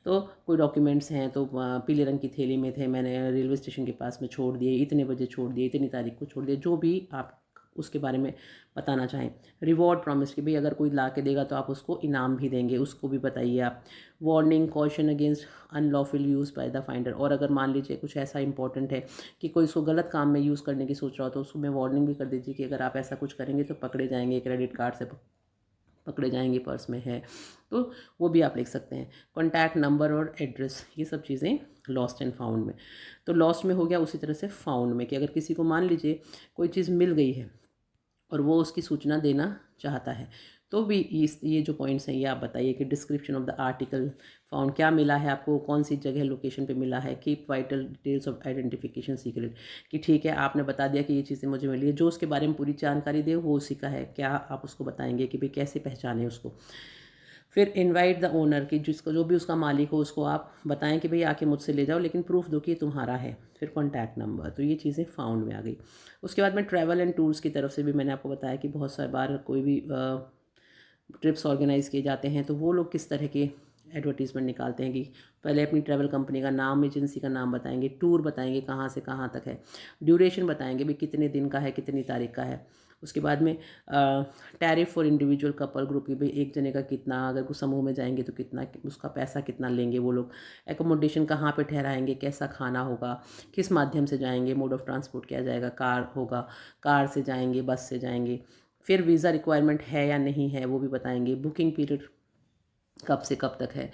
तो कोई डॉक्यूमेंट्स हैं तो पीले रंग की थैली में थे, मैंने रेलवे स्टेशन के पास में छोड़ दिए, इतने बजे छोड़ दिए, इतनी तारीख को छोड़ दिए, जो भी आप उसके बारे में बताना चाहें। रिवॉर्ड प्रॉमिस कि भाई अगर कोई ला के देगा तो आप उसको इनाम भी देंगे, उसको भी बताइए आप। Warning caution against unlawful use by the finder, और अगर मान लीजिए कुछ ऐसा इंपॉर्टेंट है कि कोई उसको गलत काम में यूज़ करने की सोच रहा हो तो उसको मैं वार्निंग भी कर दीजिए कि अगर आप ऐसा कुछ करेंगे तो पकड़े जाएंगे, क्रेडिट कार्ड से पकड़े जाएंगे, पर्स में है तो वो भी आप लिख सकते हैं। कॉन्टैक्ट नंबर और एड्रेस, ये सब चीज़ें लॉस्ट एंड फाउंड में। तो लॉस्ट में हो गया, उसी तरह से फाउंड में कि अगर किसी को मान लीजिए कोई चीज़ मिल गई है और वो उसकी सूचना देना चाहता है तो भी ये जो पॉइंट्स हैं ये आप बताइए कि description of the article found, क्या मिला है आपको, कौन सी जगह लोकेशन पे मिला है, keep vital details of identification secret, कि ठीक है आपने बता दिया कि ये चीज़ें मुझे मिली है, जो उसके बारे में पूरी जानकारी दे वो उसी का है, क्या आप उसको बताएंगे कि भाई कैसे पहचाने उसको। फिर इनवाइट द ओनर कि जिसको जो भी उसका मालिक हो उसको आप बताएं कि भाई आके मुझसे ले जाओ, लेकिन प्रूफ दो कि ये तुम्हारा है। फिर कॉन्टैक्ट नंबर, तो ये चीज़ें फाउंड में आ गई। उसके बाद में ट्रैवल एंड टूर्स की तरफ से भी मैंने आपको बताया कि बहुत सारी बार कोई भी ट्रिप्स ऑर्गेनाइज़ किए जाते हैं तो वो लोग किस तरह के एडवर्टीज़मेंट निकालते हैं कि पहले अपनी ट्रैवल कंपनी का नाम, एजेंसी का नाम बताएंगे, टूर बताएंगे कहाँ से कहाँ तक है, ड्यूरेशन बताएंगे भी कितने दिन का है, कितनी तारीख का है। उसके बाद में tariff for individual couple group की भाई एक जने का कितना, अगर कुछ समूह में जाएंगे तो कितना, उसका पैसा कितना लेंगे वो लोग, एकोमोडेशन कहाँ पे ठहराएंगे, कैसा खाना होगा, किस माध्यम से जाएंगे, मोड ऑफ ट्रांसपोर्ट किया जाएगा, कार होगा, कार से जाएंगे, बस से जाएंगे। फिर वीज़ा रिक्वायरमेंट है या नहीं है वो भी बताएंगे, बुकिंग पीरियड कब से कब तक है,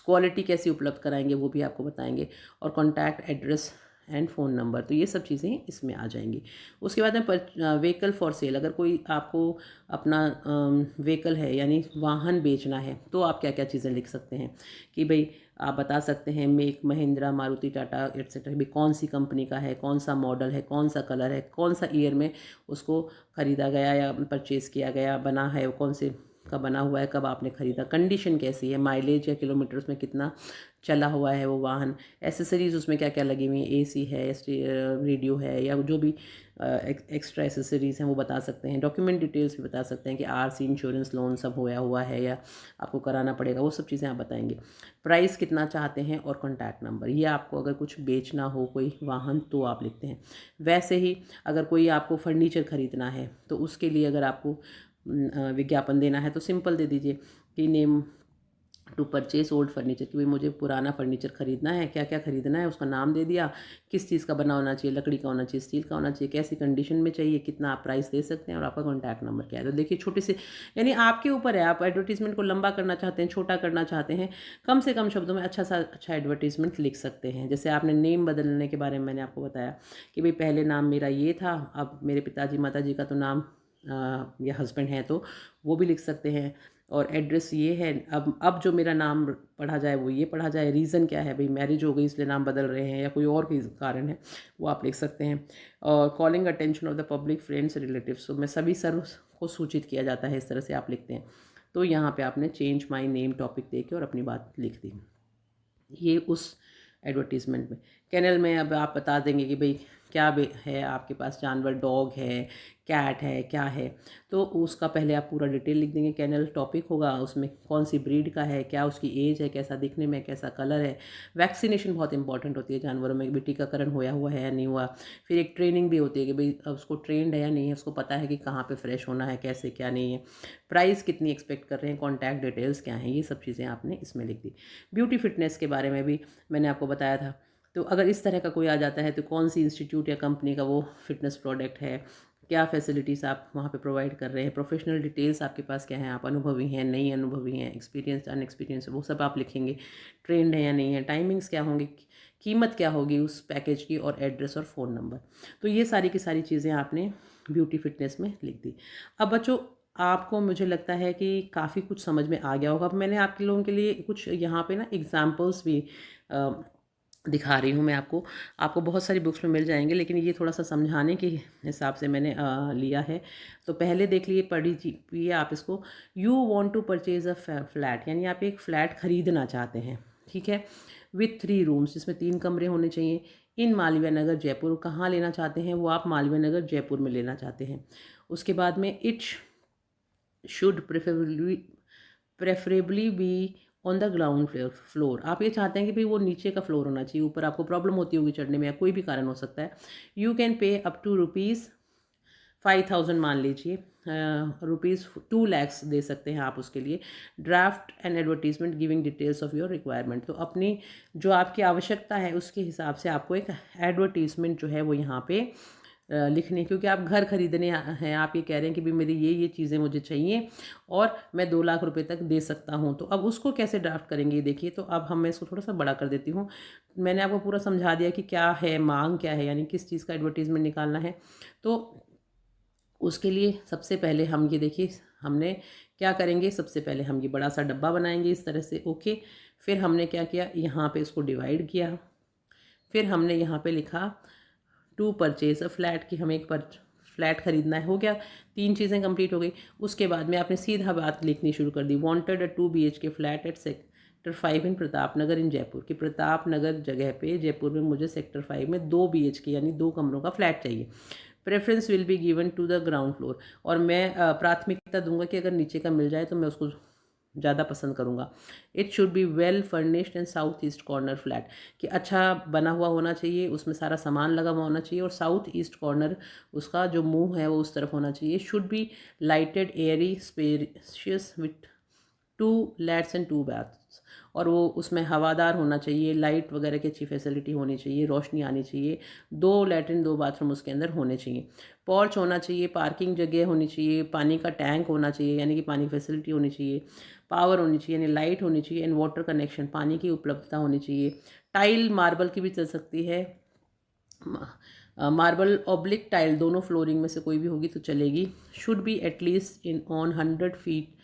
क्वालिटी कैसी उपलब्ध कराएंगे वो भी आपको बताएंगे, और contact address and phone number, तो ये सब चीज़ें इसमें आ जाएंगी। उसके बाद में व्हीकल फॉर सेल, अगर कोई आपको अपना व्हीकल है यानी वाहन बेचना है तो आप क्या क्या चीज़ें लिख सकते हैं कि भाई आप बता सकते हैं मेक महिंद्रा, मारुति, टाटा एट्सेट्रा, भी कौन सी कंपनी का है, कौन सा मॉडल है, कौन सा कलर है, कौन सा ईयर में उसको ख़रीदा गया या परचेज़ किया गया, बना है, वो कौन से का बना हुआ है, कब आपने ख़रीदा, कंडीशन कैसी है, माइलेज या किलोमीटर्स में कितना चला हुआ है वो वाहन, एसेसरीज़ उसमें क्या क्या लगी हुई हैं, एसी है, रेडियो है, या जो भी एक्स्ट्रा एसेसरीज़ हैं वो बता सकते हैं। डॉक्यूमेंट डिटेल्स भी बता सकते हैं कि आरसी, इंश्योरेंस, लोन सब होया हुआ है या आपको कराना पड़ेगा, वो सब चीज़ें आप बताएंगे। प्राइस कितना चाहते हैं और कॉन्टैक्ट नंबर, ये आपको अगर कुछ बेचना हो कोई वाहन तो आप लिखते हैं। वैसे ही अगर कोई आपको फर्नीचर ख़रीदना है तो उसके लिए अगर आपको विज्ञापन देना है तो सिंपल दे दीजिए कि name to purchase old furniture, कि भाई मुझे पुराना फर्नीचर खरीदना है, क्या क्या खरीदना है उसका नाम दे दिया, किस चीज़ का बना होना चाहिए, लकड़ी का होना चाहिए, स्टील का होना चाहिए, कैसी कंडीशन में चाहिए, कितना आप प्राइस दे सकते हैं, और आपका कॉन्टैक्ट नंबर क्या है। तो देखिए छोटे से, यानी आपके ऊपर है, आप एडवर्टीजमेंट को लंबा करना चाहते हैं, छोटा करना चाहते हैं, कम से कम शब्दों में अच्छा सा अच्छा एडवर्टीजमेंट लिख सकते हैं। जैसे आपने नेम बदलने के बारे में मैंने आपको बताया कि भाई पहले नाम मेरा ये था, अब मेरे पिताजी माताजी का तो नाम या हस्बैंड है तो वो भी लिख सकते हैं, और एड्रेस ये है, अब जो मेरा नाम पढ़ा जाए वो ये पढ़ा जाए, रीज़न क्या है, भाई मैरिज हो गई इसलिए नाम बदल रहे हैं या कोई और कोई कारण है वो आप लिख सकते हैं। और calling attention of the public, friends, relatives, तो मैं सभी सर्व को सूचित किया जाता है, इस तरह से आप लिखते हैं। तो यहाँ पे आपने चेंज माई नेम टॉपिक दे के और अपनी बात लिख दी, ये उस एडवर्टीज़मेंट में। कैनल में अब आप बता देंगे कि भाई क्या है आपके पास जानवर, डॉग है, कैट है, क्या है, तो उसका पहले आप पूरा डिटेल लिख देंगे। कैनल टॉपिक होगा, उसमें कौन सी ब्रीड का है, क्या उसकी एज है, कैसा दिखने में, कैसा कलर है। वैक्सीनेशन बहुत इंपॉर्टेंट होती है जानवरों में, भी टीकाकरण होया हुआ है या नहीं हुआ। फिर एक ट्रेनिंग भी होती है कि भाई उसको ट्रेंड है या नहीं है, उसको पता है कि कहाँ पे फ्रेश होना है, कैसे क्या नहीं है, प्राइस कितनी एक्सपेक्ट कर रहे हैं, कॉन्टैक्ट डिटेल्स क्या हैं, ये सब चीज़ें आपने इसमें लिख दी। ब्यूटी फिटनेस के बारे में भी मैंने आपको बताया था। तो अगर इस तरह का कोई आ जाता है तो कौन सी इंस्टीट्यूट या कंपनी का वो फिटनेस प्रोडक्ट है, क्या फैसिलिटीज़ आप वहाँ पे प्रोवाइड कर रहे हैं, प्रोफेशनल डिटेल्स आपके पास क्या हैं, आप अनुभवी हैं, नहीं अनुभवी हैं, एक्सपीरियंस अनएक्सपीरियंस, वो सब आप लिखेंगे। ट्रेंड है या नहीं है, टाइमिंग्स क्या होंगे, कीमत क्या होगी उस पैकेज की, और एड्रेस और फ़ोन नंबर। तो ये सारी की सारी चीज़ें आपने ब्यूटी फिटनेस में लिख दी। अब बच्चों, आपको मुझे लगता है कि काफ़ी कुछ समझ में आ गया होगा। अब मैंने आपके लोगों के लिए कुछ यहाँ पे ना एग्जांपल्स भी दिखा रही हूँ मैं आपको। आपको बहुत सारी बुक्स में मिल जाएंगे, लेकिन ये थोड़ा सा समझाने के हिसाब से मैंने लिया है। तो पहले देख लिए, पढ़ लीजिए आप इसको। You want to purchase a flat, यानी आप एक फ़्लैट ख़रीदना चाहते हैं, ठीक है, विथ 3 रूम्स, जिसमें 3 कमरे होने चाहिए, इन मालवीय नगर जयपुर। कहाँ लेना चाहते हैं वो आप? मालवीय नगर जयपुर में लेना चाहते हैं। उसके बाद में it should preferably be on the ground floor. आप ये चाहते हैं कि भाई वो नीचे का फ्लोर होना चाहिए, ऊपर आपको प्रॉब्लम होती होगी चढ़ने में, या कोई भी कारण हो सकता है। You can pay up to ₹5,000 मान लीजिए, ₹2 लाख दे सकते हैं आप उसके लिए। Draft and advertisement giving details of your requirement. तो अपनी जो आपकी आवश्यकता है उसके हिसाब से आपको एक एडवर्टीजमेंट जो है वो यहाँ पे लिखने, क्योंकि आप घर खरीदने हैं, आप ये कह रहे हैं कि भाई मेरी ये चीज़ें मुझे चाहिए और मैं 2 लाख रुपए तक दे सकता हूँ। तो अब उसको कैसे ड्राफ्ट करेंगे, ये देखिए। तो अब मैं इसको थोड़ा सा बड़ा कर देती हूँ। मैंने आपको पूरा समझा दिया कि क्या है, मांग क्या है, यानी किस चीज़ का एडवर्टीजमेंट निकालना है। तो उसके लिए सबसे पहले हम ये देखिए, हमने क्या करेंगे, सबसे पहले हम ये बड़ा सा डब्बा बनाएंगे इस तरह से, ओके। फिर हमने क्या किया, यहाँ पे इसको डिवाइड किया। फिर हमने यहाँ पे लिखा टू परचेज अ फ्लैट, कि हमें एक फ्लैट खरीदना है, हो गया। 3 चीज़ें कंप्लीट हो गई। उसके बाद में आपने सीधा बात लिखनी शुरू कर दी। Wanted a 2 BHK flat at sector 5 in Pratap Nagar in Jaipur, कि प्रताप नगर जगह पे जयपुर में मुझे सेक्टर 5 में 2 BHK यानी 2 कमरों का फ्लैट चाहिए। Preference will be given to the ground floor, और मैं प्राथमिकता दूंगा कि अगर नीचे का मिल जाए तो मैं उसको ज़्यादा पसंद करूँगा। It should be well furnished and south east corner flat, कि अच्छा बना हुआ होना चाहिए, उसमें सारा सामान लगा हुआ होना चाहिए, और साउथ ईस्ट कॉर्नर उसका जो मुंह है वो उस तरफ होना चाहिए। Should be lighted, airy, spacious with 2 lats and 2 baths, और वो उसमें हवादार होना चाहिए, लाइट वगैरह की अच्छी फैसिलिटी होनी चाहिए, रोशनी आनी चाहिए, 2 लैट्रिन 2 बाथरूम उसके अंदर होने चाहिए। पॉर्च होना चाहिए, पार्किंग जगह होनी चाहिए, पानी का टैंक होना चाहिए, यानी कि पानी की फैसिलिटी होनी चाहिए, पावर होनी चाहिए यानी लाइट होनी चाहिए, एंड वाटर कनेक्शन, पानी की उपलब्धता होनी चाहिए। टाइल मार्बल की भी चल सकती है, मार्बल ऑब्लिक टाइल, दोनों फ्लोरिंग में से कोई भी होगी तो चलेगी। Should be at least in on 100 feet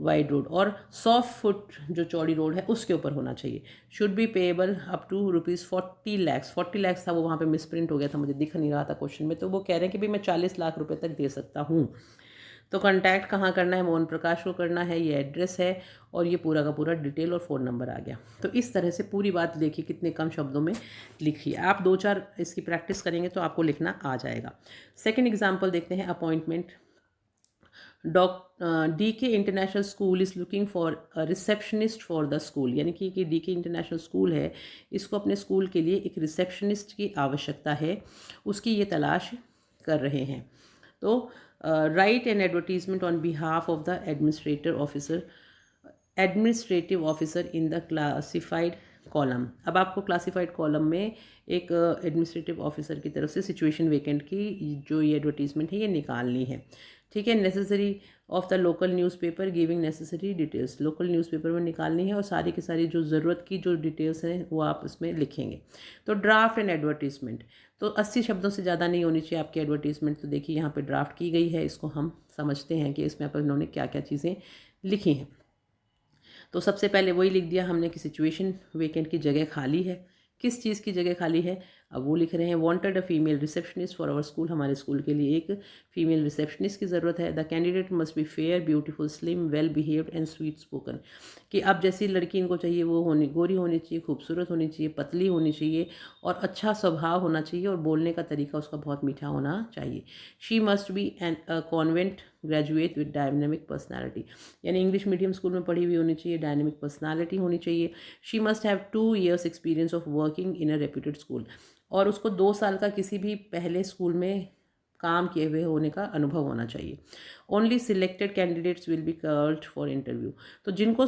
wide road, और 100 फुट जो चौड़ी रोड है उसके ऊपर होना चाहिए। Should be payable up to ₹40 lakh, 40 lakh था वो, वहाँ पे मिसप्रिंट हो गया था, मुझे दिख नहीं रहा था क्वेश्चन में। तो वो कह रहे हैं कि भाई मैं 40 लाख रुपए तक दे सकता हूँ। तो कांटेक्ट कहाँ करना है, मोहन प्रकाश को करना है, ये एड्रेस है, और ये पूरा का पूरा डिटेल और फ़ोन नंबर आ गया। तो इस तरह से पूरी बात देखिए कितने कम शब्दों में लिखी है। आप 2-4 इसकी प्रैक्टिस करेंगे तो आपको लिखना आ जाएगा। सेकेंड एग्जाम्पल देखते हैं, appointment. DK international school is looking for a receptionist for the school, यानी कि DK इंटरनेशनल स्कूल है, इसको अपने स्कूल के लिए एक रिसेप्शनिस्ट की आवश्यकता है, उसकी ये तलाश कर रहे हैं। तो right N advertisement on behalf of the administrative officer in the classified column. अब आपको क्लासिफाइड कॉलम में एक एडमिनिस्ट्रेटिव ऑफिसर की तरफ से सिचुएशन वेकेंट की जो ये एडवर्टीजमेंट है ये निकालनी है, ठीक है। Necessary of the local newspaper giving necessary details, local newspaper में निकालनी है, और सारी की सारी जो ज़रूरत की जो डिटेल्स हैं वो आप उसमें लिखेंगे। तो ड्राफ्ट एंड एडवर्टीजमेंट, तो 80 शब्दों से ज़्यादा नहीं होनी चाहिए आपकी एडवर्टीजमेंट। तो देखिए यहाँ पे ड्राफ्ट की गई है, इसको हम समझते हैं कि इसमें अपन इन्होंने क्या क्या चीज़ें लिखी हैं। तो सबसे पहले वही लिख दिया हमने कि सिचुएशन वेकेंट की जगह खाली है, किस चीज़ की जगह खाली है, अब वो लिख रहे हैं। Wanted a female receptionist for our school, हमारे स्कूल के लिए एक फीमेल रिसेप्शनिस्ट की ज़रूरत है। The candidate must be fair, beautiful, slim, well behaved and sweet spoken, कि अब जैसी लड़की इनको चाहिए वो गोरी होनी चाहिए, खूबसूरत होनी चाहिए, पतली होनी चाहिए और अच्छा स्वभाव होना चाहिए और बोलने का तरीका उसका बहुत मीठा होना चाहिए। She must be an convent graduate with dynamic personality, यानी इंग्लिश मीडियम स्कूल में पढ़ी हुई होनी चाहिए, डायनेमिक पर्सनैलिटी होनी चाहिए। She must have 2 years experience of working in a reputed school, और उसको 2 साल का किसी भी पहले स्कूल में काम किए हुए होने का अनुभव होना चाहिए। Only selected candidates will be called for interview, तो जिनको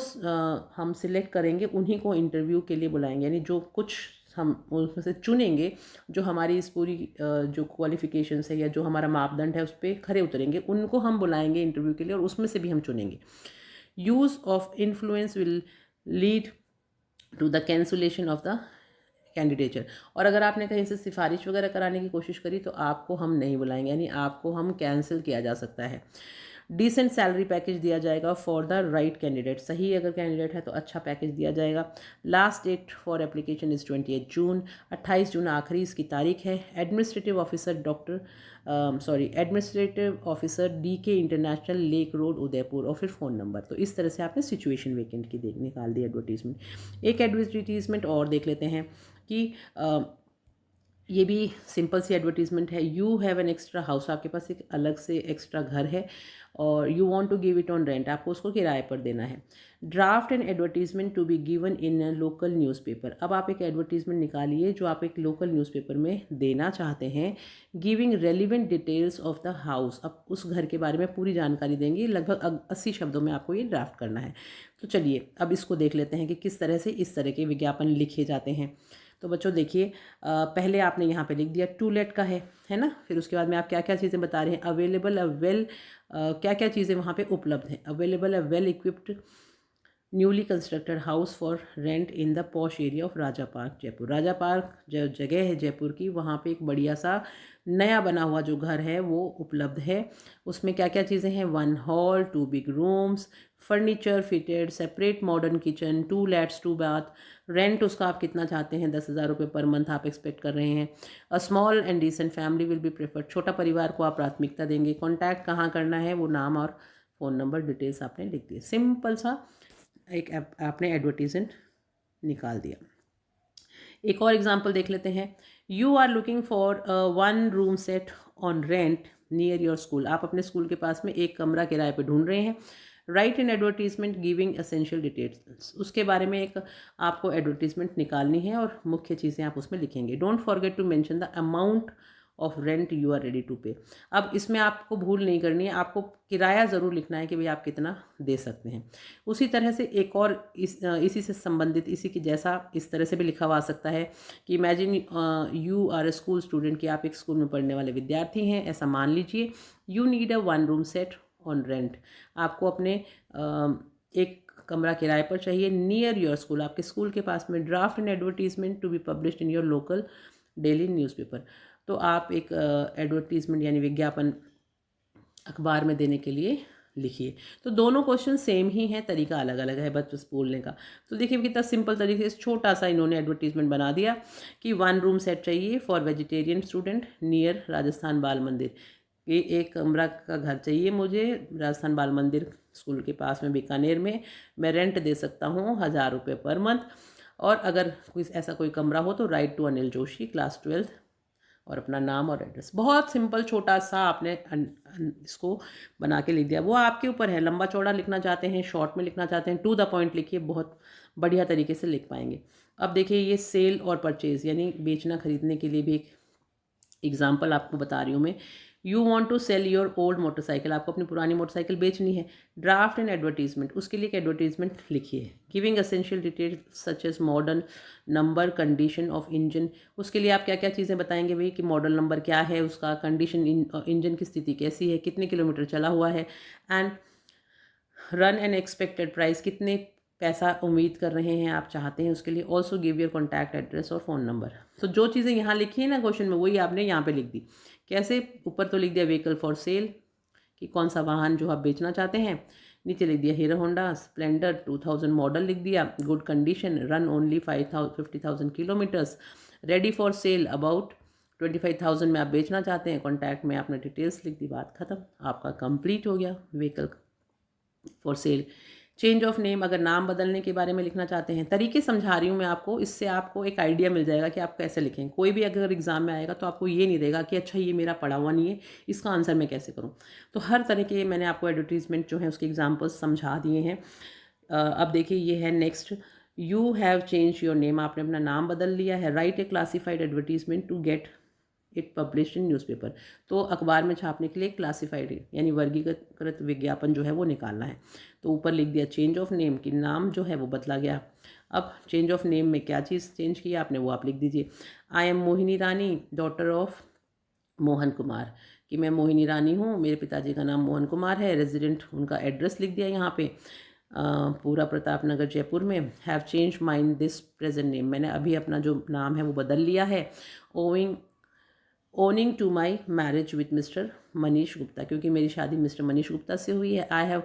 हम सिलेक्ट करेंगे उन्हीं को इंटरव्यू के लिए बुलाएंगे, यानी जो कुछ हम उसमें से चुनेंगे, जो हमारी इस पूरी जो क्वालिफिकेशंस है या जो हमारा मापदंड है उस पर खरे उतरेंगे, उनको हम बुलाएंगे इंटरव्यू के लिए और उसमें से भी हम चुनेंगे। Use of influence will lead to the cancellation of the candidature, और अगर आपने कहीं से सिफारिश वगैरह कराने की कोशिश करी तो आपको हम नहीं बुलाएंगे, यानी आपको हम कैंसिल किया जा सकता है। डिसेंट सैलरी पैकेज दिया जाएगा फॉर द राइट कैंडिडेट, सही अगर कैंडिडेट है तो अच्छा पैकेज दिया जाएगा। Last date for application is 28 June, 28 जून आखिरी इसकी तारीख है। Administrative officer administrative officer DK international lake road Udaipur, और फिर फ़ोन नंबर। तो इस तरह से आपने सिचुएशन वेकेंट की निकाल दी एडवर्टीजमेंट। एक एडवर्टीजमेंट और देख लेते हैं कि ये भी सिंपल सी एडवर्टीजमेंट है। You have an extra house, आपके पास एक अलग से एक्स्ट्रा घर है और you want to give it on rent, आपको उसको किराए पर देना है। Draft an advertisement to be given in a local newspaper, अब आप एक एडवर्टीजमेंट निकालिए जो आप एक लोकल न्यूज़पेपर में देना चाहते हैं। Giving relevant details of the house, अब उस घर के बारे में पूरी जानकारी देंगे, लगभग 80 शब्दों में आपको ये ड्राफ्ट करना है। तो चलिए अब इसको देख लेते हैं कि किस तरह से इस तरह के विज्ञापन लिखे जाते हैं। तो बच्चों देखिए, पहले आपने यहाँ पे लिख दिया टू लेट का है ना, फिर उसके बाद में आप क्या क्या चीज़ें बता रहे हैं। अवेलेबल अ वेल, क्या क्या चीज़ें वहाँ पे उपलब्ध हैं। Available a well equipped newly constructed house for rent in the posh area of Raja park Jaipur, Raja park जो जगह है जयपुर की, वहाँ पे एक बढ़िया सा नया बना हुआ जो घर है वो उपलब्ध है। उसमें क्या क्या चीज़ें हैं। 1 hall, 2 big rooms, furniture fitted, separate modern kitchen, 2 lats 2 bath. Rent उसका आप कितना चाहते हैं, 10,000 रुपये पर मंथ आप एक्सपेक्ट कर रहे हैं। A small and decent family will be preferred, छोटा परिवार को आप प्राथमिकता देंगे। कॉन्टैक्ट कहाँ करना है, वो नाम और फ़ोन नंबर डिटेल्स आपने लिख दिए। सिंपल सा एक आपने एडवर्टीजमेंट निकाल दिया। एक और एग्जांपल देख लेते हैं। You are looking for 1 room set on rent near your school, आप अपने स्कूल के पास में एक कमरा किराए पे ढूंढ रहे हैं। राइट इन एडवर्टीजमेंट गिविंग एसेंशियल डिटेल्स, उसके बारे में एक आपको एडवर्टीजमेंट निकालनी है और मुख्य चीज़ें आप उसमें लिखेंगे। Don't forget to mention the amount of rent you are ready to pay, अब इसमें आपको भूल नहीं करनी है, आपको किराया ज़रूर लिखना है कि भाई आप कितना दे सकते हैं। उसी तरह से एक और इसी से संबंधित, इसी की जैसा इस तरह से भी लिखा हुआ आ सकता है कि imagine you are a school student, कि आप एक स्कूल में पढ़ने वाले विद्यार्थी हैं, ऐसा मान लीजिए। You need a 1 room set on rent, आपको अपने एक कमरा किराए पर चाहिए। नियर योर स्कूल, आपके स्कूल के पास में। Draft an advertisement to be published in your local daily newspaper, तो आप एक एडवर्टीजमेंट यानी विज्ञापन अखबार में देने के लिए लिखिए। तो दोनों क्वेश्चन सेम ही हैं, तरीका अलग अलग है बस बोलने का। तो देखिए कितना सिंपल तरीके से छोटा सा इन्होंने एडवर्टीजमेंट बना दिया कि 1 रूम सेट चाहिए for vegetarian student near Rajasthan बाल मंदिर, ये एक कमरा का घर चाहिए मुझे राजस्थान बाल मंदिर स्कूल के पास में बीकानेर में, मैं रेंट दे सकता हूँ 1,000 रुपये पर मंथ, और अगर कोई ऐसा कोई कमरा हो तो write to Anil Joshi class 12 और अपना नाम और एड्रेस। बहुत सिंपल छोटा सा आपने इसको बना के लिख दिया। वो आपके ऊपर है, लंबा चौड़ा लिखना चाहते हैं, शॉर्ट में लिखना चाहते हैं, टू द पॉइंट लिखिए, बहुत बढ़िया तरीके से लिख पाएंगे। अब देखिए ये सेल और परचेज़ यानी बेचना खरीदने के लिए भी एक एग्जाम्पल आपको बता रही हूँ मैं। You want to sell your old motorcycle, आपको अपनी पुरानी मोटरसाइकिल बेचनी है। ड्राफ्ट एंड एडवर्टीजमेंट, उसके लिए एक एडवर्टीजमेंट लिखिए। Giving essential details such as model number, condition of engine, उसके लिए आप क्या क्या चीज़ें बताएंगे भाई कि मॉडल नंबर क्या है उसका, कंडीशन इंजन की स्थिति कैसी है, कितने किलोमीटर चला हुआ है, and run and expected price, कितने पैसा उम्मीद कर रहे हैं आप चाहते हैं उसके लिए। Also give your contact address और फ़ोन नंबर। तो जो चीज़ें यहाँ लिखी है ना क्वेश्चन में, वही आपने यहाँ पे लिख दी। कैसे, ऊपर तो लिख दिया व्हीकल फॉर सेल कि कौन सा वाहन जो आप बेचना चाहते हैं, नीचे लिख दिया हीरो होंडा स्प्लेंडर 2000 मॉडल लिख दिया, good condition, run only 50,000 kilometres, ready for sale about 25,000 में आप बेचना चाहते हैं, कॉन्टैक्ट में आपने डिटेल्स लिख दी, बात ख़त्म, आपका कंप्लीट हो गया vehicle for sale. Change of name, अगर नाम बदलने के बारे में लिखना चाहते हैं, तरीके समझा रही हूँ मैं आपको, इससे आपको एक आइडिया मिल जाएगा कि आप कैसे लिखें। कोई भी अगर एग्ज़ाम में आएगा तो आपको ये नहीं देगा कि अच्छा ये मेरा पढ़ा हुआ नहीं है, इसका आंसर मैं कैसे करूँ। तो हर तरह के मैंने आपको एडवर्टीज़मेंट जो है उसके एग्जाम्पल्स समझा दिए हैं। अब देखिए ये है next, you have change your name, आपने अपना नाम बदल लिया है, write a classified advertisement to get it publish in newspaper. तो अखबार में छापने के लिए क्लासीफाइड यानी वर्गीकृत विज्ञापन जो है वो निकालना है। तो ऊपर लिख दिया चेंज ऑफ नेम कि नाम जो है वो बदला गया। अब चेंज ऑफ नेम में क्या चीज़ चेंज किया आपने वो आप लिख दीजिए। I am Mohini Rani daughter of Mohan Kumar, कि मैं मोहिनी रानी हूँ, मेरे पिताजी का नाम मोहन कुमार है, रेजिडेंट उनका एड्रेस लिख दिया यहाँ पे, पूरा प्रताप नगर जयपुर में। Have change mind this present name, मैंने अभी अपना जो नाम है वो बदल लिया है। Owing to my marriage with Mr Manish Gupta, क्योंकि मेरी शादी मिस्टर मनीष गुप्ता से हुई है। I have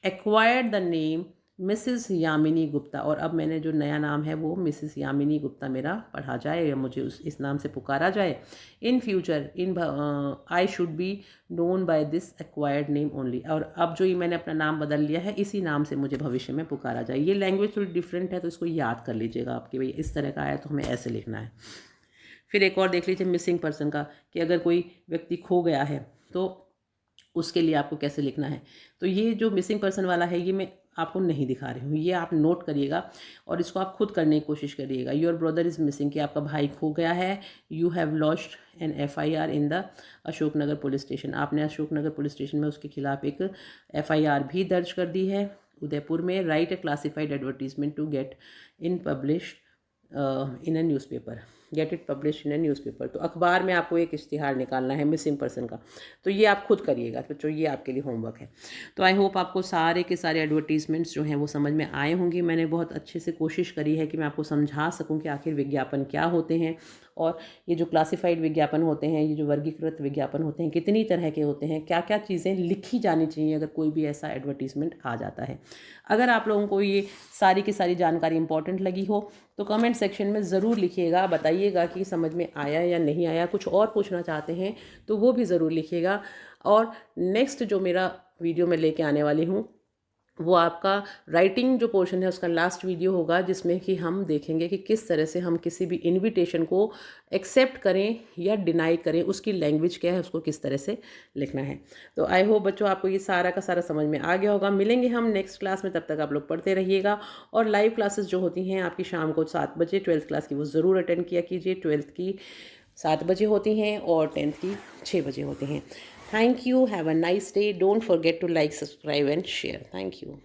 acquired the name Mrs Yamini Gupta, और अब मैंने जो नया नाम है वो मिसिस यामिनी गुप्ता मेरा पढ़ा जाए या मुझे इस नाम से पुकारा जाए। In future I should be known by this acquired name only, और अब जो ये मैंने अपना नाम बदल लिया है इसी नाम से मुझे भविष्य में पुकारा जाए। ये लैंग्वेज थोड़ी डिफरेंट है तो इसको याद कर लीजिएगा आपके, भाई इस तरह का आया तो हमें ऐसे लिखना है। फिर एक और देख लीजिए मिसिंग पर्सन का, कि अगर कोई व्यक्ति खो गया है तो उसके लिए आपको कैसे लिखना है। तो ये जो मिसिंग पर्सन वाला है ये मैं आपको नहीं दिखा रही हूँ, ये आप नोट करिएगा और इसको आप खुद करने की कोशिश करिएगा। योर ब्रदर इज़ मिसिंग, कि आपका भाई खो गया है। You have lost N FIR in the Ashoknagar police station, आपने अशोकनगर पुलिस स्टेशन में उसके खिलाफ एक FIR भी दर्ज कर दी है उदयपुर में। Write a classified advertisement to get in publish in a newspaper, get it publish in a newspaper. तो अखबार में आपको एक इश्तिहार निकालना है मिसिंग पर्सन का, तो ये आप खुद करिएगा बच्चों, ये आपके लिए होमवर्क है। तो आई होप आपको सारे के सारे एडवर्टीजमेंट्स जो हैं वो समझ में आए होंगे। मैंने बहुत अच्छे से कोशिश करी है कि मैं आपको समझा सकूं कि आखिर विज्ञापन क्या होते हैं, और ये जो क्लासिफाइड विज्ञापन होते हैं, ये जो वर्गीकृत विज्ञापन होते हैं, कितनी तरह के होते हैं, क्या क्या चीज़ें लिखी जानी चाहिए अगर कोई भी ऐसा एडवर्टीजमेंट आ जाता है। अगर आप लोगों को ये सारी की सारी जानकारी इंपॉर्टेंट लगी हो तो कमेंट सेक्शन में ज़रूर लिखिएगा, बताइएगा कि समझ में आया या नहीं आया। कुछ और पूछना चाहते हैं तो वो भी ज़रूर लिखिएगा। और नेक्स्ट जो मेरा वीडियो मैं लेके आने वाली हूँ वो आपका राइटिंग जो पोर्शन है उसका लास्ट वीडियो होगा, जिसमें कि हम देखेंगे कि किस तरह से हम किसी भी इनविटेशन को एक्सेप्ट करें या डिनाई करें, उसकी लैंग्वेज क्या है, उसको किस तरह से लिखना है। तो आई होप बच्चों आपको ये सारा का सारा समझ में आ गया होगा। मिलेंगे हम नेक्स्ट क्लास में, तब तक आप लोग पढ़ते रहिएगा। और लाइव क्लासेस जो होती हैं आपकी शाम को 7 बजे 12th क्लास की, वो ज़रूर अटेंड किया कीजिए। 12th की 7 बजे होती हैं और 10th की 6 बजे होती हैं। Thank you. Have a nice day. Don't forget to like, subscribe and share. Thank you.